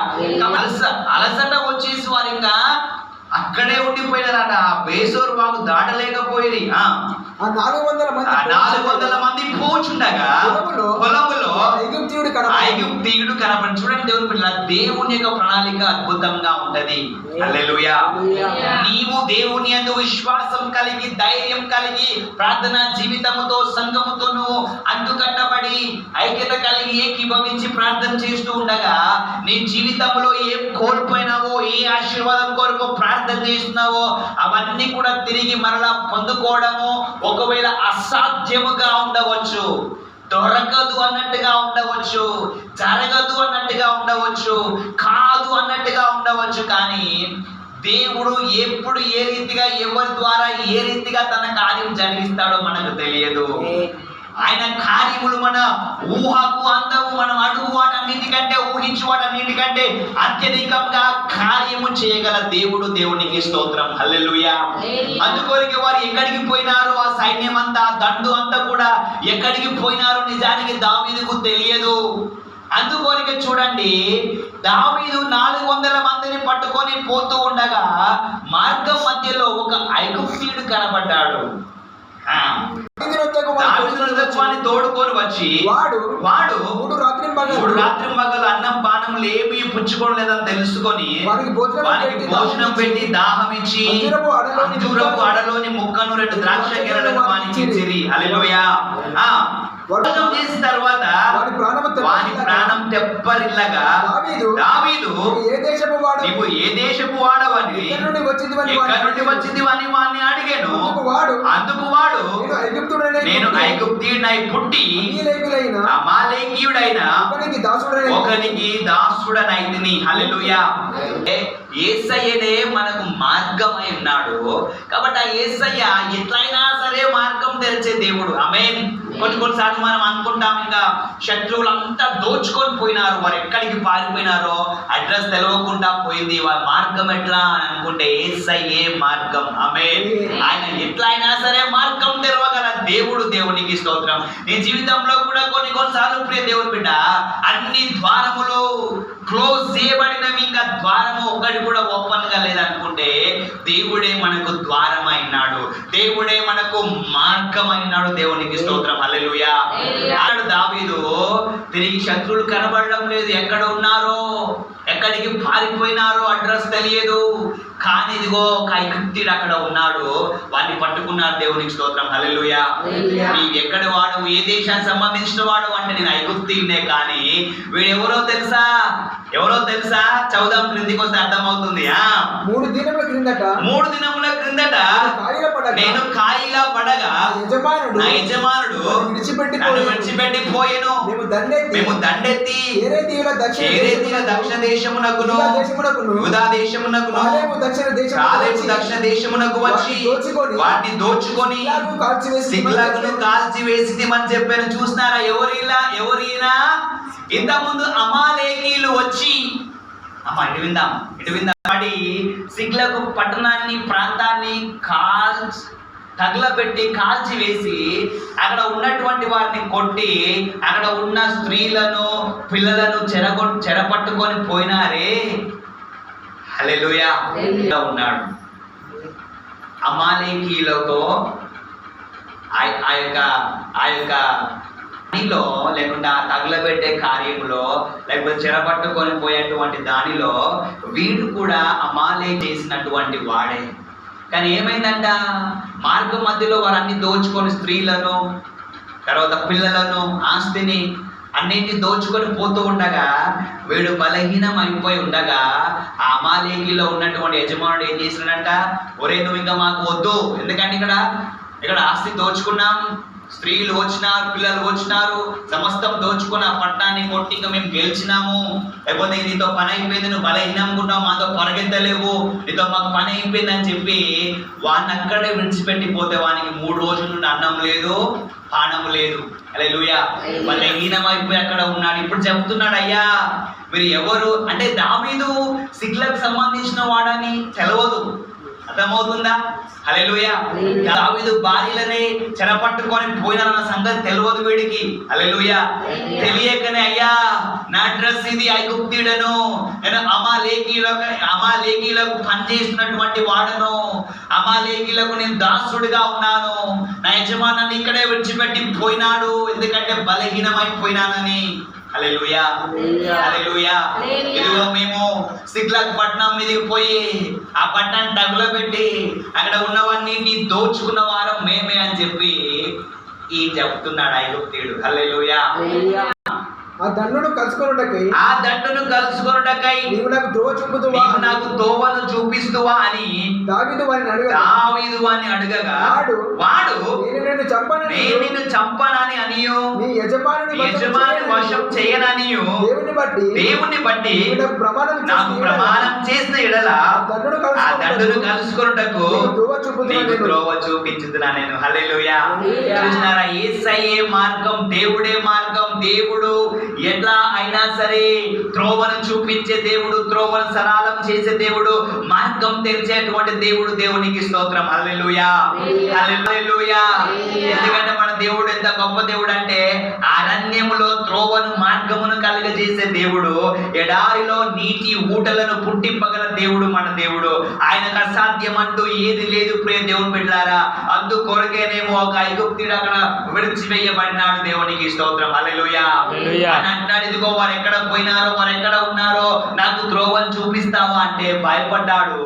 అలసట వచ్చేసి వారు ఇంకా అక్కడే ఉండిపోయినారట. బేసోరు వాగు దాటలేకపోయి 400 మంది పోచుండగా పొలములో ఐగుప్తీయుడు కనపడి. చూడండి దేవుని బిడ్డలారా, దేవుని యొక్క ప్రణాళిక అద్భుతంగా ఉంటది. హల్లెలూయా. నీవు దేవుని యందు విశ్వాసం కలిగి, ధైర్యం కలిగి, ప్రార్థనా జీవితముతో, సంఘముతో నువ్వు అందుకట్టబడి, ఐక్యత కలిగి, ఏకీభవించి ప్రార్థన చేస్తూ ఉండగా నీ జీవితంలో ఏం కోల్పోయినావో, ఏ ఆశీర్వాదం కొరకు ప్రార్థన చేస్తున్నావో అవన్నీ కూడా తిరిగి మరలా పొందుకోవడము ఒకవేళ అసాధ్యముగా ఉండవచ్చు, దొరకదు అన్నట్టుగా ఉండవచ్చు, జరగదు అన్నట్టుగా ఉండవచ్చు, కాదు అన్నట్టుగా ఉండవచ్చు. కానీ దేవుడు ఎప్పుడు ఏ రీతిగా ఎవరి ద్వారా ఏ రీతిగా తన కార్యం జరిగిస్తాడో మనకు తెలియదు. ఆయన కార్యములు మన ఊహకు అందవు. మనం అడుగు వాటన్నిటికంటే ఊహించు వాటన్నిటికంటే అత్యధికంగా కార్యము చేయగల దేవుడు. దేవునికి స్తోత్రం, హల్లెలూయా. అందుకోరికి వారు ఎక్కడికి పోయినారో, ఆ సైన్యం అంతా, దండు అంతా కూడా ఎక్కడికి పోయినారో నిజానికి దావీదుకు తెలియదు. అందుకోరికి చూడండి, దావీదు 400 మందిని పట్టుకొని పోతూ ఉండగా మార్గం మధ్యలో ఒక ఐగుప్తీయుడు కనబడ్డాడు. దావీదుని తోడుకొని వచ్చి వాడు 3 రాత్రింబగళ్ళు అన్నం పానములు ఏమీ పుచ్చుకోలేదని తెలుసుకొని వారికి భోజనం పెట్టి దాహం ఇచ్చి అంజూరపు అడలోని ముక్కను 2 ద్రాక్ష గెరలను వానికి ఇచ్చిరి. హల్లెలూయా. భోజనం చేసిన తర్వాత వాని ప్రాణం తెప్పరిల్లగా దావీదు నీవు ఏ దేశపు వాడవని, ఎక్కడి నుండి వచ్చిందివని వాడిని అడిగాను. అందుకు వాడు నేను ఐగుప్తీయుడై పుట్టి అమాలేకీయుడైన ఒకనికి దాసుడనైతిని. హల్లెలూయా. యేసయ్యనే మనకు మార్గమై ఉన్నాడు కాబట్టి ఆ యేసయ్య ఎట్లయినా సరే మార్గం తెరిచే దేవుడు. ఆమేన్. కొన్నిసార్లు మనం అనుకుంటాం ఇంకా శత్రువులంతా దోచుకొని పోయినారు, వారు ఎక్కడికి పారిపోయినారో అడ్రస్ తెలియకుండా పోయింది, వారి మార్గం ఎట్లా అని అనుకుంటే యేసయ్యే మార్గం. ఆమేన్. ఆయన ఎట్లయినా సరే మార్గం తెరవగల దేవుడు. దేవునికి స్తోత్రం. నీ జీవితంలో కూడా కొన్నిసార్లు ప్రియ దేవుని బిడ్డ అన్ని ద్వారములు క్లోజ్ చేయబడినవి, ఇంకా ద్వారము ఒక్కటి కూడా ఓపెన్ గా లేదనుకుంటే దేవుడే మనకు ద్వారం అయినాడు, దేవుడే మనకు మార్గం అయినాడు. దేవునికి స్తోత్రం, హల్లెలూయా. దావీదు తిరిగి శత్రువులు కనబడడం లేదు, ఎక్కడ ఉన్నారో ఎక్కడికి పారిపోయినారో అడ్రస్ తెలియదు. కానీ ఇదిగో ఒక ఐగుప్తీయుడు అక్కడ ఉన్నాడు, వాడిని పట్టుకున్నాడు. దేవునికి స్తోత్రం, హల్లెలూయా. నీవు ఎక్కడ వాడు, ఏ దేశానికి సంబంధించిన వాడు అంటే నేను ఐగుప్తీయుడే. కానీ వీడు ఎవరో తెలుసా? చౌదాం క్రిందికి వస్తే అర్థమవుతుంది. 3 దినముల క్రిందట నేను కాయిలా పడగా నా యజమానుడు విడిచిపెట్టి పోయెను. మేము దండెత్తి చేరేతీయుల దక్షిణ దేశమునకును యూదా దేశమునకును కాలేబు దక్షిణ దేశమునకు వచ్చి వాటిని దోచుకొని సిక్లగును కాల్చివేసిమని చెప్పాను. చూస్తున్నారా? ఎవరైనా ఇంతకుముందు అమాలేకీయులు వచ్చి ఇటు విందాం పడి సిక్లగు పట్టణాన్ని ప్రాంతాన్ని తగలబెట్టి కాల్చి వేసి అక్కడ ఉన్నటువంటి వారిని కొట్టి అక్కడ ఉన్న స్త్రీలను పిల్లలను చెరపట్టుకొని పోయినారే. హల్లెలూయా. ఉన్నాడు అమాలేకీయులతో ఆ యొక్క దానిలో లేకుండా తగలబెట్టే కార్యంలో లేకపోతే చెరపట్టుకొని పోయేటువంటి దానిలో వీడు కూడా అమాలేకి చేసినటువంటి వాడే. కానీ ఏమైందంట, మార్గం మధ్యలో వారన్ని దోచుకొని స్త్రీలను తర్వాత పిల్లలను ఆస్తిని అన్నింటినీ దోచుకొని పోతూ ఉండగా వీడు బలహీనం అయిపోయి ఉండగా ఆ అమాలేకీలో ఉన్నటువంటి యజమానుడు ఏం చేసినాడంట, ఒరే నువ్వు ఇంకా మాకు వద్దు, ఎందుకంటే ఇక్కడ ఆస్తి దోచుకున్నాం, స్త్రీలు వచ్చినారు, పిల్లలు వచ్చినారు, సమస్తం దోచుకుని ఆ పట్టణాన్ని కొట్టి ఇంకా మేము గెలిచినాము, లేకపోతే నీతో పని అయిపోయింది, నువ్వు బలహీనంగున్నావు, మాతో పరిగెత్తలేవు, నీతో మాకు పని అయిపోయింది అని చెప్పి వాడిని అక్కడే విడిచిపెట్టి పోతే వానికి 3 రోజుల నుండి అన్నం లేదు, పానము లేదు. హల్లెలూయా. బలహీనమైపోయి అక్కడ ఉన్నాడు. ఇప్పుడు చెప్తున్నాడు, అయ్యా మీరు ఎవరు అంటే దావీదు సిక్లకు సంబంధించిన వాడని తెలవదు. అర్థమవుతుందా? హల్లెలూయా. దావీదు భార్యలనే చెరపట్టుకొని పోయినారన్న సంగతి తెలియదు వీడికి. హల్లెలూయా. తెలియకనే అయ్యా నా అడ్రస్ ఇది, ఐగుప్తీయుడను, నేను అమాలేకీయులకు పనిచేస్తున్నటువంటి వాడను, అమాలేకీయులకు నేను దాసుడిగా ఉన్నాను, నా యజమానాన్ని ఇక్కడే విడిచిపెట్టి పోయినాడు ఎందుకంటే బలహీనమైపోయినానని. హల్లెలూయా. హల్లెలూయా. ఇదిగో మేము సిక్లగ్ పట్టణం మీదకి పోయి ఆ పట్టణాన్ని తగులబెట్టి అక్కడ ఉన్నవన్నీ దోచుకున్న వారం మేమే అని చెప్పి ఈ చెప్తున్నాడు ఐగుప్తీయుడు. హల్లెలూయా. ఆ దండును కలుసుకొనుటకై నీవు నాకు త్రోవ చూపుదువా, నీవు నాకు తోవను చూపిస్తువా అని దావీదు వారిని అడగగా వాడు నేను నిన్ను చంపనని అనియు నీ యజమాని వశం చేయననియు దేవుని బట్టి నాకు ప్రమాణం చేసిన ఎడల ఆ దండును కలుసుకొనుటకు నీకు త్రోవ చూపించుతున్నా నేను. హల్లెలూయా. చూసినారా, యేసయ్యే మార్గం, దేవుడే మార్గం. దేవుడు ఎట్లా అయినా సరే త్రోవను చూపించే దేవుడు, త్రోవను సరళం చేసే దేవుడు, మార్గం తెరిచేటువంటి దేవుడు. దేవునికి స్తోత్రం. హల్లెలూయా, హల్లెలూయా. ఎందుకంటే మన దేవుడు ఎంత గొప్ప దేవుడు అంటే అరణ్యములో త్రోవను మార్గమును కలుగజేసే దేవుడు, ఎడారిలో నీటి ఊటలను పుట్టింపగల దేవుడు మన దేవుడు. ఆయనకు అసాధ్యం అంటూ ఏది లేదు ప్రియ దేవుని బిడ్డలారా. అందుకొరకేనేమో ఒక ఐగుప్తుడు అక్కడ విడిచివేయబడినాడు. దేవునికి స్తోత్రం. హల్లెలూయా. అని అంటున్నాడు, ఇదిగో వారు ఎక్కడ పోయినారో, వారు ఎక్కడ ఉన్నారో నాకు త్రోవను చూపిస్తావా అంటే భయపడ్డాడు.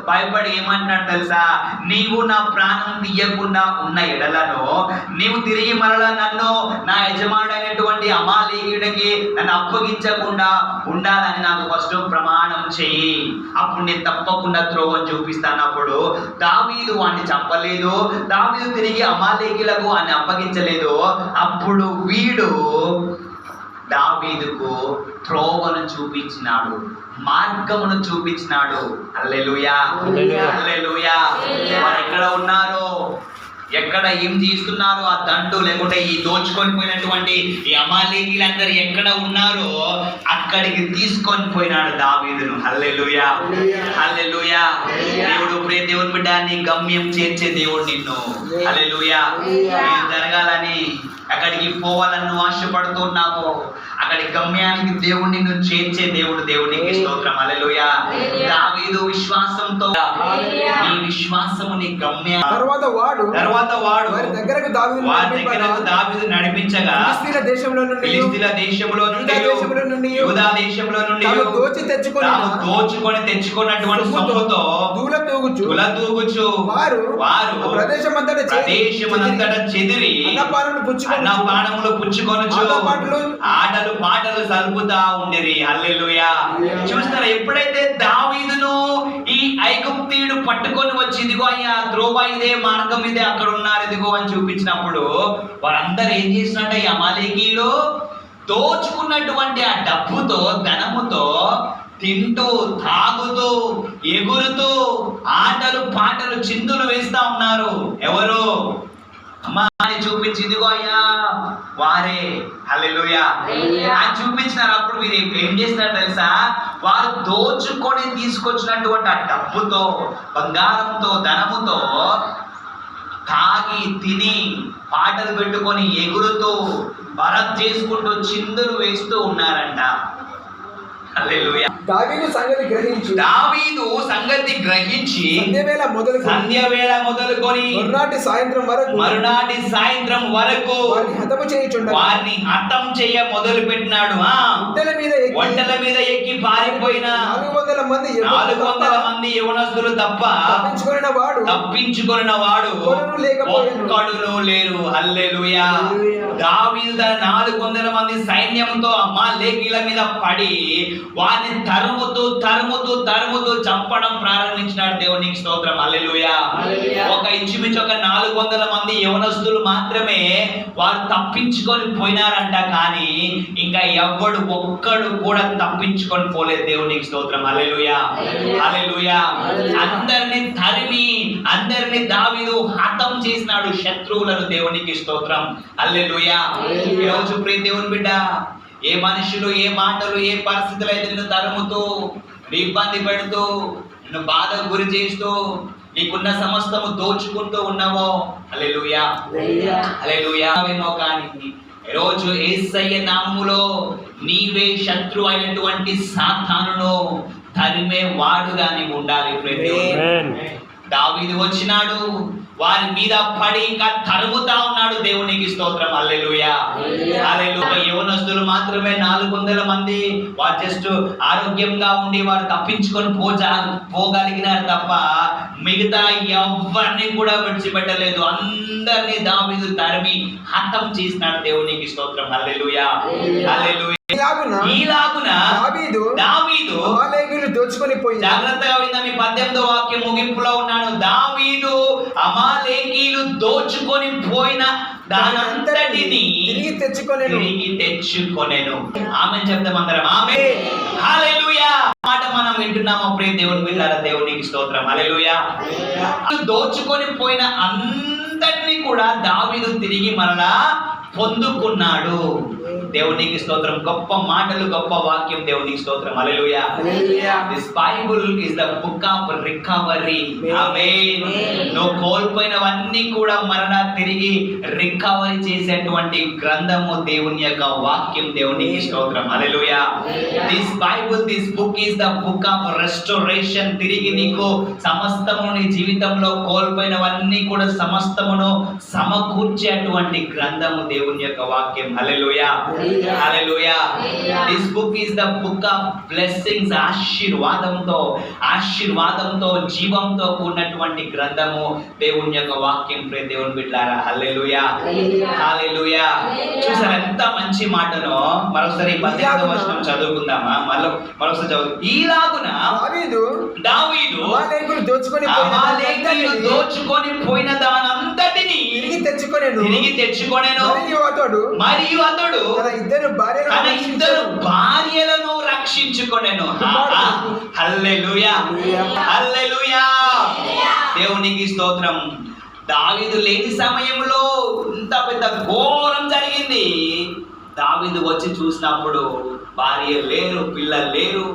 భయపడి ఏమంటున్నాడు తెలుసా, నీవు నా ప్రాణం తీయకుండా ఉన్న ఎడలను నీవు తిరిగి మరలా నన్ను నా యజమానుడైనటువంటి అమాలేయుడికి నన్ను అప్పగించకుండా ఉండాలని నాకు ఫస్ట్ ప్రమాణం చెయ్యి, అప్పుడు నేను తప్పకుండా త్రోవను చూపిస్తాను. అప్పుడు దావీదు వాడిని చంపలేదు, దావీదు తిరిగి అమాలేకీలకు అని అప్పగించలేదు. అప్పుడు వీడు దావీదుకు త్రోవను చూపించినాడు, మార్గమును చూపించినాడు. హల్లెలూయా, హల్లెలూయా. వారు ఎక్కడ ఉన్నారో, ఎక్కడ ఏం చేస్తున్నారు, ఆ దండు లేకుంటే ఈ దోచుకొని పోయినటువంటి ఈ అమాలేకీలందరూ ఎక్కడ ఉన్నారో అక్కడికి తీసుకొని పోయినాడు దావీదును. హల్లెలూయా, హల్లెలూయా. దేవుడు ప్రియ దేవుని బిడ్డ, నీ గమ్యం చేర్చే దేవుడు నిన్ను. హల్లెలూయా. ఏం జరగాలని, అక్కడికి పోవాలని నువ్వు ఆశపడుతున్నావు, అక్కడి గమ్యానికి దేవుడు నిన్ను చేర్చే దేవుడు. దేవునికి స్తోత్రం. హల్లెలూయా. దావీదు విశ్వాసంతో, నీ విశ్వాసము నీ గమ్యం. తర్వాత వాడు వారి దగ్గరకు దావీదు నడిపించగా ఫిలిష్తీయుల దేశంలో నుండి యూదా దేశంలో నుండి దోచుకొని తెచ్చుకున్నటువంటి సొమ్ముతో తులతూగుచు వారు ప్రదేశమంతటా చెదిరి అన్నపానములు పుచ్చుకొనుచు ఆటలు పాటలు సలుపుతా ఉండిరి. హల్లెలూయా. చూస్తారా, ఎప్పుడైతే దావీదును ఈ ఐగుప్తీయుడు పట్టుకొని వచ్చి ఇదిగో అయ్యా త్రోవ ఇదే, మార్గం ఇదే, అక్కడ ఉన్నారు ఇదిగో అని చూపించినప్పుడు వారందరూ ఏం చేసినట్ట, ఈ అమాలేకీలు దోచుకున్నటువంటి ఆ డబ్బుతో, ధనముతో తింటూ తాగుతూ ఎగురుతూ ఆటలు పాటలు చిందులు వేస్తా ఉన్నారు. ఎవరు? అమ్మాని చూపించి ఇదిగో అయ్యా వారే. హల్లెలూయా. అని చూపించినారు. అప్పుడు మీరు ఏం చేస్తున్నారు తెలుసా, వారు దోచుకొని తీసుకొచ్చినటువంటి ఆ డబ్బుతో, బంగారంతో, ధనముతో తాగి తిని పాటలు పెట్టుకొని ఎగురుతూ భరత్ చేసుకుంటూ చిందులు వేస్తూ ఉన్నారంట. హల్లెలూయా. దావీదు సంగతి గ్రహించి సంధ్యవేళ మొదలుకొని మరునాటి సాయంత్రం వరకు వారిని హతం చేయ మొదలు పెట్టినాడు. ఒంటెల మీద ఎక్కి పారిపోయిన 400 మంది యవనస్తులు తప్ప తప్పించుకొనిన వాడు ఒక్కడును లేరు. హల్లెలూయా. దావీదు 400 మంది సైన్యంతో అమాలేకీల మీద పడి వారిని తరుముతూ చంపడం ప్రారంభించినాడు. దేవునికి స్తోత్రం. హల్లెలూయా. ఒక ఇంచుమించు ఒక 400 మంది యవనస్తులు మాత్రమే వారు తప్పించుకొని పోయినారంట. కానీ ఇంకా ఒక్కడు కూడా తప్పించుకొని పోలేదు. దేవునికి స్తోత్రం. హల్లెలూయా, హల్లెలూయా. అందరిని దావీదు హతం చేసినాడు, శత్రువులను. దేవునికి స్తోత్రం. హల్లెలూయా. ఈరోజు ప్రియ దేవుని బిడ్డ, ఏ మనుషులు, ఏ మాటలు, ఏ పరిస్థితులు అయితే నిన్ను తరుముతూ, ఇబ్బంది పెడుతూ, నిన్ను బాధకు గురి చేస్తూ, నీకున్న సమస్తము దోచుకుంటూ ఉన్నావో, హల్లెలూయా, హల్లెలూయా. కానీ ఈరోజు యేసయ్య నామములో నీవే శత్రు అయినటువంటి సాతానును తరిమే వాడుగా నీవు ఉండాలి. దావీదు వచ్చినాడు, వారి మీద పడి ఇంకా తరుముతా ఉన్నాడు. దేవునికి స్తోత్రం. హల్లెలూయా, హల్లెలూయా. యవనస్తులు మాత్రమే 400 మంది వారు జస్ట్ ఆరోగ్యంగా ఉండి వారు తప్పించుకొని పోగలిగినారు తప్ప మిగతా ఎవరిని కూడా విడిచిపెట్టలేదు. అందరినీ దావీదు తరిమి హతం చేసినాడు. దేవునికి స్తోత్రం. హల్లెలూయా, హల్లెలూయా. ఈలాగున దావీదు అమాలేకీయులు దోచుకొని పోయి. జాగ్రత్తగా విందా, మీ 18వ వాక్యం ముగింపులో ఉన్నాను. దావీదు అమాలేకీయులు దోచుకొని పోయిన దానంతటిని తిరిగి తెచ్చుకొనెను. ఆమేన్ చెప్తాం అందరం. ఆమేన్. హల్లెలూయా. మాట మనం వింటున్నాము ప్రియ దేవుని బిడ్డలారా, దేవునికి స్తోత్రం. హల్లెలూయా. దోచుకొని పోయిన అంతటిని కూడా దావీదు తిరిగి మరలా పొందుకున్నాడు. దేవునికి స్తోత్రం. గొప్ప మాటలు, గొప్ప వాక్యం. దేవునికి స్తోత్రం. Hallelujah. This Bible is the book of recovery. Amen. నువ్వు కోల్పోయినవన్నీ కూడా మరలా తిరిగి రికవరీ చేసేటువంటి గ్రంథము దేవుని యొక్క వాక్యం. దేవునికి స్తోత్రం. Hallelujah. This Bible, this book is the book of restoration. తిరిగి నీకు సమస్తము, నీ జీవితంలో కోల్పోయినవన్నీ కూడా సమస్తమును సమకూర్చేటువంటి గ్రంథము దేవుని యొక్క వాక్యం. Hallelujah. Hallelujah. This book is the book of blessings. ఆశీర్వాదంతో జీవంతో కూడినటువంటి గ్రంథము దేవుని యొక్క వాక్యం. ప్రియ దేవుని బిడ్డలారా, హల్లెలూయా. హల్లెలూయా. చూసారా ఎంత మంచి మాటనో. మరోసారి 18వ వచనం చదువుకుందామా? మరోసారి చదువు. ఈలాగున దావీదు అమాలేకీయులు దోచుకొని పోయిన దానంతటిని తిరిగి తెచ్చుకొనెను. మరియు అతడు తన ఇద్దరు భార్యలను రక్షించుకొనెను. హల్లెలూయా. హల్లెలూయా. దేవునికి స్తోత్రం. దావీదు లేని సమయంలో ఇంత పెద్ద ఘోరం జరిగింది. దావీదు వచ్చి చూసినప్పుడు భార్య లేరు, పిల్లలు లేరు,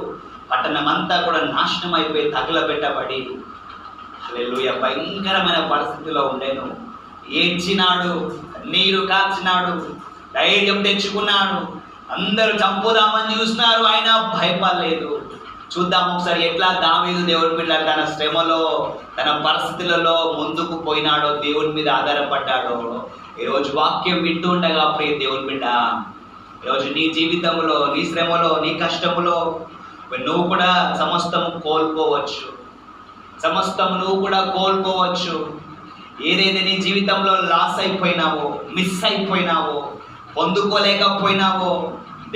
పట్టణం అంతా కూడా నాశనం అయిపోయి తగలబెట్టబడి, హల్లెలూయా, భయంకరమైన పరిస్థితిలో ఉండేను. ఏడ్చినాడు, నీరు కాచినాడు, ధైర్యం తెచ్చుకున్నాడు. అందరూ చంపుదామని చూసినారు, ఆయన భయపడలేదు. చూద్దాం ఒకసారి ఎట్లా దావీదు దేవుని బిడ్డ తన శ్రమలో, తన పరిస్థితులలో ముందుకు పోయినాడో, దేవుని మీద ఆధారపడ్డాడో. ఈరోజు వాక్యం వింటూ ఉండగా ప్రియ దేవుని బిడ్డ, ఈరోజు నీ జీవితంలో, నీ శ్రమలో, నీ కష్టములో నువ్వు కూడా సమస్తము కోల్పోవచ్చు. నువ్వు కూడా కోల్పోవచ్చు. ఏదైతే నీ జీవితంలో లాస్ అయిపోయినావో, మిస్ అయిపోయినావో, పొందుకోలేకపోయినావో,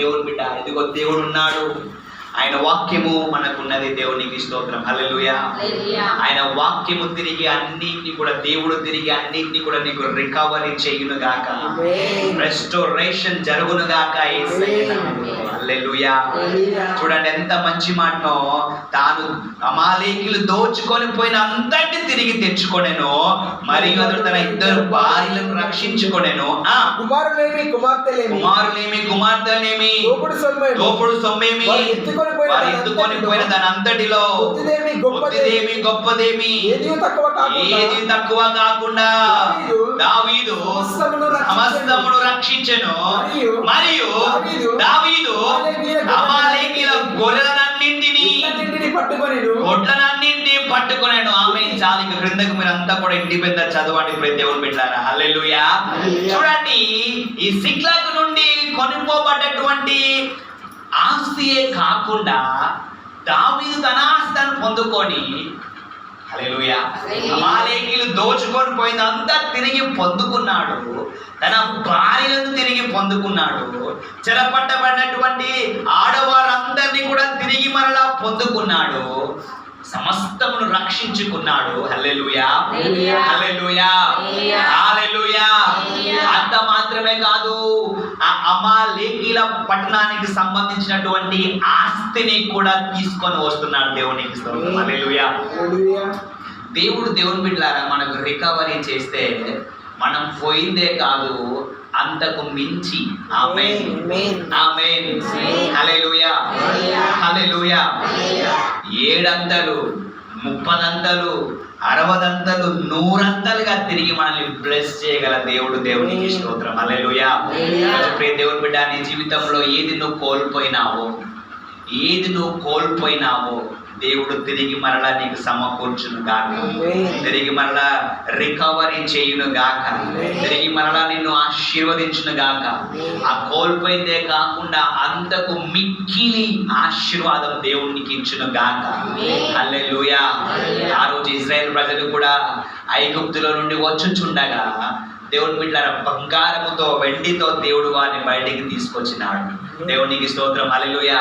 దేవుని బిడ్డ, ఇదిగో దేవుడు ఉన్నాడు. ఆయన వాక్యము మనకున్నది. దేవునికి స్తోత్రం. హల్లెలూయా. ఆయన వాక్యము తిరిగి అన్నిటిని కూడా, దేవుడు తిరిగి అన్నిటిని కూడా నీకు రికవరీ చేయును గాక, రెస్టోరేషన్ జరుగును గాక. హల్లెలూయా. చూడండి ఎంత మంచి మాటనో. తాను అమాలేకీయులు దోచుకొని పోయిన అంతటి తిరిగి తెచ్చుకొనెను. మరియు అతడు తన ఇద్దరు భార్యలను రక్షించుకొనెను. కుమారులేమి కుమార్తెలేమి దోపుడు సొమ్మేమి వారు ఎత్తుకొని పోయిన దాని అంతటిలో గొప్పదేమి గొప్పదేమి ఏది తక్కువ కాకుండా దావీదు సమస్తమును రక్షించెను. మరియు దావీదు అమాలేకీయుల గొర్రెలన్నింటినీ ఒడ్లనన్నింటినీ పట్టుకొనెను. ఆమె చాలా. ఇక క్రిందకు మీరు అంతా కూడా ఇంటి పెద్ద చదవండి ప్రియ దేవుని బిడ్డలారా. హల్లెలూయా. చూడండి, ఈ సిక్లాగు నుండి కొనుక్కోబడ్డటువంటి ఆస్తియే కాకుండా దావీదు తన ఆస్తిని పొందుకొని, హల్లెలూయా, అమాలేకీయులు దోచుకొని పోయిందంతా తిరిగి పొందుకున్నాడు. తన భార్యలను తిరిగి పొందుకున్నాడు. చెరపట్టబడినటువంటి ఆడవారందరినీ కూడా తిరిగి మరలా పొందుకున్నాడు. సమస్తమును రక్షించుకున్నాడు. హల్లెలూయా. హల్లెలూయా. హల్లెలూయా. అంత మాత్రమే కాదు, ఆ అమాలేకీయుల పట్టణానికి సంబంధించినటువంటి ఆస్తిని కూడా తీసుకొని వస్తున్నాడు. దేవునికి స్తోత్రం. హల్లెలూయా. దేవుడు దేవుని బిడ్డలారా మనకు రికవరీ చేస్తే మనం పోయిందే కాదు, అంతకు మించి. ఆమేన్. ఆమేన్. హల్లెలూయా. హల్లెలూయా. 7 అంతలు, 30 అంతలు, 60 అంతలు, 100 అంతలుగా తిరిగి మనల్ని బ్లెస్ చేయగల దేవుడు. దేవునికి స్తోత్రం. హల్లెలూయా. ప్రియ దేవుని బిడ్డ, నీ జీవితంలో ఏది నువ్వు కోల్పోయినావో దేవుడు తిరిగి మరలా నీకు సమకూర్చును గాక, తిరిగి మరలా రికవరీ చేయును గాక, తిరిగి మరలా నిన్ను ఆశీర్వదించును గాక. ఆ కోల్పోయిందే కాకుండా అంతకు మిక్కిలి ఆశీర్వాదం దేవునికి ఇచ్చును గాక. హల్లెలూయా. ఆ రోజు ఇశ్రాయేలు ప్రజలు కూడా ఐగుప్తులో నుండి వచ్చుచుండగా దేవుని బిడ్డలారా, బంగారముతో వెండితో దేవుడు వారిని బయటికి తీసుకొచ్చినాడు. దేవునికి స్తోత్రం, హల్లెలూయా.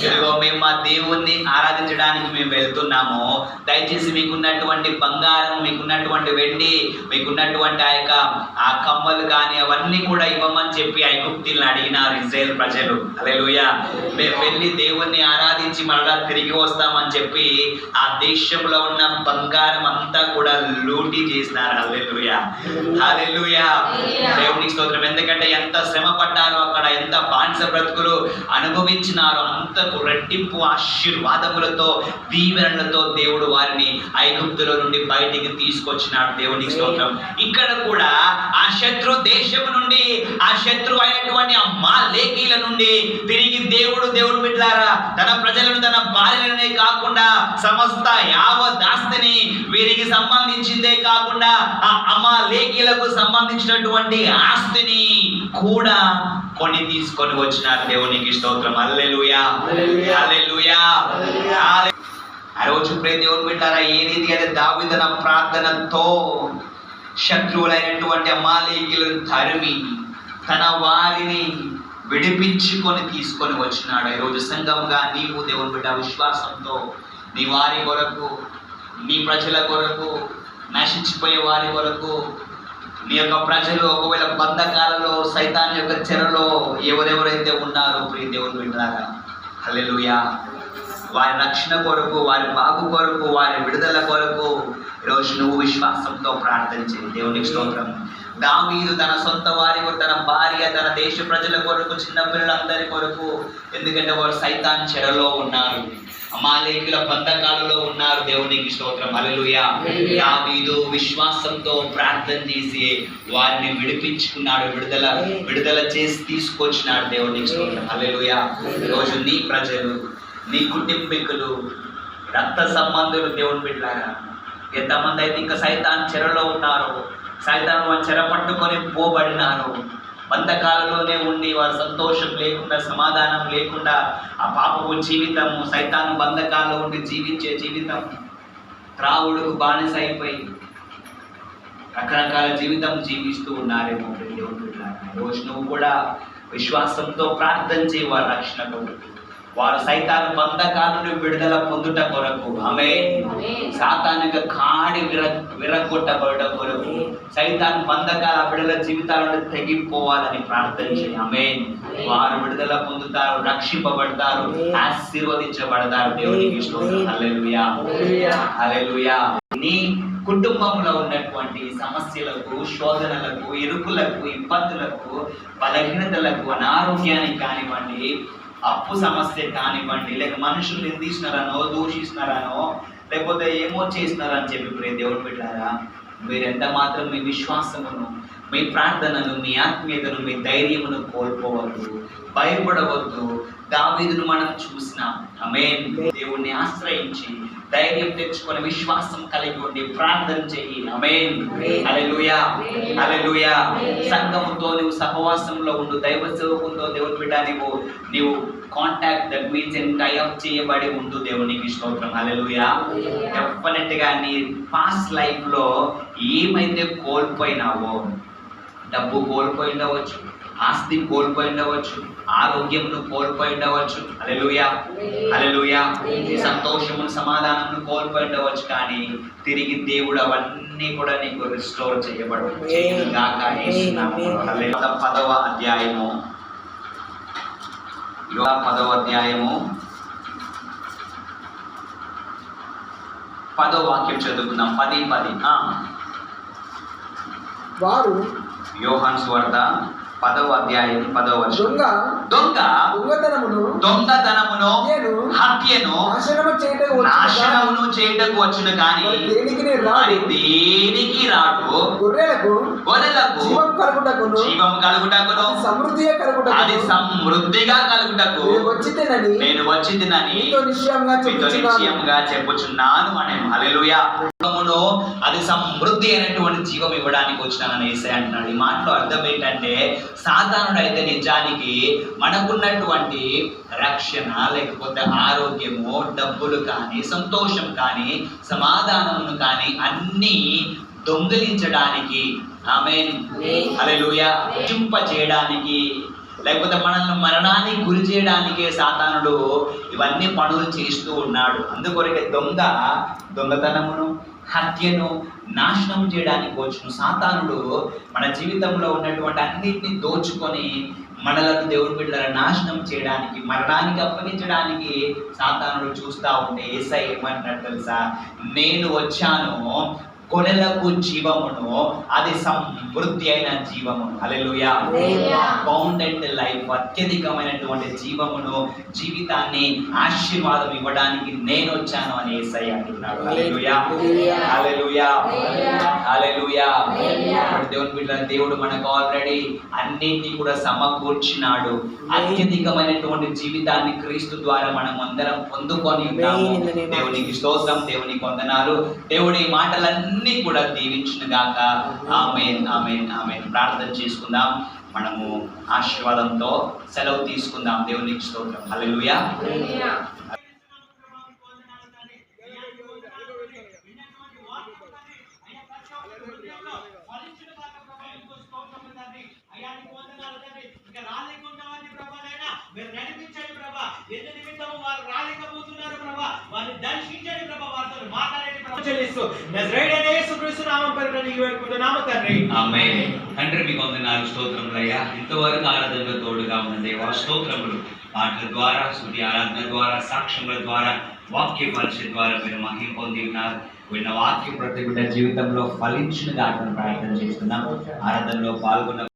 ఇదిగో మేము మా దేవుణ్ణి ఆరాధించడానికి మేము వెళ్తున్నాము. దయచేసి మీకున్నటువంటి బంగారం, మీకున్నటువంటి వెండి, మీకున్నటువంటి ఆ కమ్మలు కానీ అవన్నీ కూడా ఇవ్వమని చెప్పి ఐగుప్తీయులను అడిగినారు ఇశ్రాయేల్ ప్రజలు. హల్లెలూయా. మేము వెళ్ళి దేవుణ్ణి ఆరాధించి మరలా తిరిగి వస్తామని చెప్పి ఆ దేశంలో ఉన్న బంగారం అంతా కూడా లూటీ చేసినారు. హల్లెలూయా, హల్లెలూయా. దేవునికి స్తోత్రం. ఎందుకంటే ఎంత శ్రమ పడ్డారో అక్కడ, ఎంత బానిస బ్రతుకులు అనుభవించినారో అంతకు రెట్టింపు ఆశీర్వాదములతో, దీవెనలతో దేవుడు వారిని ఐగుప్తులో నుండి బయటికి తీసుకొచ్చినాడు. దేవునికి స్తోత్రం. ఇక్కడ కూడా ఆ శత్రు దేశము నుండి, ఆ శత్రు అయినటువంటి అమాలేకీల నుండి తిరిగి దేవుడు బిడ్డలారా తన ప్రజలను, తన భార్యలనే కాకుండా సమస్త యావదాస్తిని, వీరికి సంబంధించిందే కాకుండా ఆ అమాలేకీలకు సంబంధించినటువంటి ఆస్తిని కూడా కొని తీసుకొని వచ్చినారు. దేవునికి స్తోత్రం, హల్లెలూయా, హల్లెలూయా. ఆ రోజు ప్రియ దేవుని బిడ్డలారా, ఏ రీతి అయితే దావీదు తన ప్రార్థనతో శత్రువులైనటువంటి అమాలేకీలను తరిమి తన వారిని విడిపించుకొని తీసుకొని వచ్చినాడు. ఈరోజు సంఘంగా నీవు దేవుని బిడ్డ విశ్వాసంతో నీ వారి కొరకు, నీ ప్రజల కొరకు, నశించిపోయే వారి కొరకు, నీ యొక్క ప్రజలు ఒకవేళ బంధకాలలో, సైతాన్ యొక్క చెరలో ఎవరెవరైతే ఉన్నారో ప్రియ దేవుని బిడ్డలారా, హల్లెలూయా, వారి రక్షణ కొరకు, వారి బాగు కొరకు, వారి విడుదల కొరకు ఈరోజు నువ్వు విశ్వాసంతో ప్రార్థన చేయి. దేవునికి స్తోత్రం. దావీదు తన సొంత వారి కొరకు, తన భార్య, తన దేశ ప్రజల కొరకు, చిన్న పిల్లలందరి కొరకు, ఎందుకంటే వారు సైతాన్ చెరలో ఉన్నారు, అమాలేకుల బంధకాలలో ఉన్నారు. దేవునికి స్తోత్రం, హల్లెలూయా. దావీదు విశ్వాసంతో ప్రార్థన చేసి వారిని విడిపించుకున్నాడు, విడుదల చేసి తీసుకొచ్చినాడు. దేవునికి స్తోత్రం, హల్లెలూయా. ఈరోజు నీ ప్రజలు, నీ కుటుంబీకులు, రక్త సంబంధులు దేవుని బిడ్డలారా, ఎంతమంది అయితే ఇంకా సైతాన్ చెరలో ఉన్నారో, సైతాను చెర పట్టుకొని పోబడినారు, బంధకాలలోనే ఉండి వారు సంతోషం లేకుండా, సమాధానం లేకుండా, ఆ పాపపు జీవితము, సైతాను బంధకాల్లో ఉండి జీవించే జీవితం, త్రావుడుకు బానిస అయిపోయి రకరకాల జీవితం జీవిస్తూ ఉన్నారేమో. రోజు నువ్వు కూడా విశ్వాసంతో ప్రార్థన చేయి వారి రక్షణ కొరకు, వారు సైతాను బంధకాలను విడుదల పొందుట కొరకు, ఆమేన్. సాతానిక కాడి విరగొట్టబడుట కొరకు, సైతాన్ బంధకాల విడుదల జీవితాలను తెగిపోవాలని ప్రార్థన చేయి. ఆమేన్. వారు విడుదల పొందుతారు, రక్షింపబడతారు, ఆశీర్వదించబడతారు. దేవునికి స్తోత్రం, హల్లెలూయా, హల్లెలూయా. నీ కుటుంబంలో ఉన్నటువంటి సమస్యలకు, శోధనలకు, ఇరుకులకు, ఇబ్బందులకు, బలహీనతలకు, అనారోగ్యానికి కానివ్వండి, అప్పు సమస్య కానివ్వండి, లేక మనుషులు నిందిస్తున్నారనో, దూషిస్తున్నారనో, లేకపోతే ఏమో చేస్తున్నారని చెప్పి ప్రియ దేవుని బిడ్డలారా, మీరెంత మాత్రం మీ విశ్వాసమును, మీ ప్రార్థనను, మీ ఆత్మీయతను, మీ ధైర్యమును కోల్పోవద్దు, భయపడవద్దు. దావీదును మనం చూసినాం. ఆమేన్. దేవుణ్ణి ఆశ్రయించి ధైర్యం తెచ్చుకొని విశ్వాసం కలిగి ఉండి ప్రార్థన చెయ్యి. ఆమేన్. హల్లెలూయా, హల్లెలూయా. సంఘముతో నువ్వు సహవాసంలో ఉండు, దైవ సేవకులతో దేవుని బిడ్డ నీవు contact, that means tie up చేయబడి ఉండు. దేవునికి స్తోత్రం, హల్లెలూయా. డెఫినెట్ గా నీ పాస్ట్ లైఫ్ లో ఏమైతే కోల్పోయినావో, డబ్బు కోల్పోయి ఉండవచ్చు, ఆస్తి కోల్పోయి ఉండవచ్చు, ఆరోగ్యమును కోల్పోయి ఉండవచ్చు, హల్లెలూయా, హల్లెలూయా. సంతోషమును, సమాధానమును కోల్పోయి ఉండవచ్చు, కానీ తిరిగి దేవుడు అవన్నీ కూడా నీకు రిస్టోర్ చేయబడవచ్చు. 10వ అధ్యాయము 10వ వాక్యం చదువుకుందాం. 10:10. వారు యోహాను సువార్త 10వ అధ్యాయం 10వ వచనం. దొంగతనమును హత్యను నాశనమును చేయుటకు వచ్చును, కానీ దేనికి రాడు. గొర్రెలకు జీవము కలుగుటకును అది సమృద్ధిగా కలుగుటకు నేను వచ్చితినని మీతో నిశ్చయముగా చెప్పుచున్నాను అనేను. హల్లెలూయా. అది సమృద్ధి అయినటువంటి జీవం ఇవ్వడానికి వచ్చినానని యేసయ్య అంటున్నాడు. ఈ మాటలో అర్థం ఏంటంటే, సాధారణ అయితే నిజానికి మనకున్నటువంటి రక్షణ, లేకపోతే ఆరోగ్యము, డబ్బులు కానీ, సంతోషం కానీ, సమాధానమును కానీ అన్నీ దొంగిలించడానికి, ఆమేన్. హల్లెలూయా. చేయడానికి లేకపోతే మనల్ని మరణానికి గురి చేయడానికే సాతానుడు ఇవన్నీ పనులు చేస్తూ ఉన్నాడు. అందుకొరకే దొంగతనమును, హత్యను, నాశనం చేయడానికి వచ్చిన సాతానుడు మన జీవితంలో ఉన్నటువంటి అన్నిటిని దోచుకొని మనలను దేవుని బిడ్డలను నాశనం చేయడానికి, మరణానికి అప్పగించడానికి సాతానుడు చూస్తూ ఉంటే యేసయ్య ఏమంటున్నాడు తెలుసా? నేను వచ్చాను కొనలకు జీవమును, అది సమృద్ధి అయిన జీవమును. హల్లెలూయా. అబౌండెంట్ లైఫ్, అత్యధికమైనటువంటి జీవమును, జీవితాన్ని ఆశీర్వాదం ఇవ్వడానికి నేను వచ్చాను అని యేసయ్య అంటున్నాడు. హల్లెలూయా. హల్లెలూయా. హల్లెలూయా. దేవుని బిడ్డ, దేవుడు మనకు ఆల్రెడీ అన్నింటినీ కూడా సమకూర్చినాడు. అత్యధికమైనటువంటి జీవితాన్ని క్రీస్తు ద్వారా మనం అందరం పొందుకొని ఉన్నాము. దేవునికి స్తోత్రం, దేవునికి వందనాలు. దేవుడి మాటలన్నీ కూడా దీవించును గాక. ఆమేన్, ఆమేన్, ఆమేన్. ప్రార్థన చేసుకుందాం. మనము ఆశీర్వాదంతో సెలవు తీసుకుందాం. దేవునికి స్తోత్రం. హల్లెలూయా. మీరు నడిపించండి ప్రభా. ఎందు నిమిత్తము వారు రాలేకపోతున్నారు ప్రభా, వారిని దర్శించండి ప్రభా, వారితో మాట్లాడండి ప్రభా. చెల్లిస్తూ నజరేయుడైన యేసుక్రీస్తు నామం పేరిట నీకు వేడుకుంటున్నాము తండ్రి. ఆమేన్. తండ్రి మీకు వందనాలు, స్తోత్రములయ్యా. ఇంతవరకు ఆరాధనలో తోడుగా ఉన్న దేవా స్తోత్రములు. పాటల ద్వారా, స్తుతి ఆరాధన ద్వారా, సాక్ష్యముల ద్వారా, వాక్య పరిచయ ద్వారా మీరు మహిమ పొంది ఉన్నారు. విన్న వాక్యం ప్రతి బిడ్డ జీవితంలో ఫలించిన దాకా ప్రార్థన చేస్తున్నాం. ఆరాధనలో పాల్గొన్న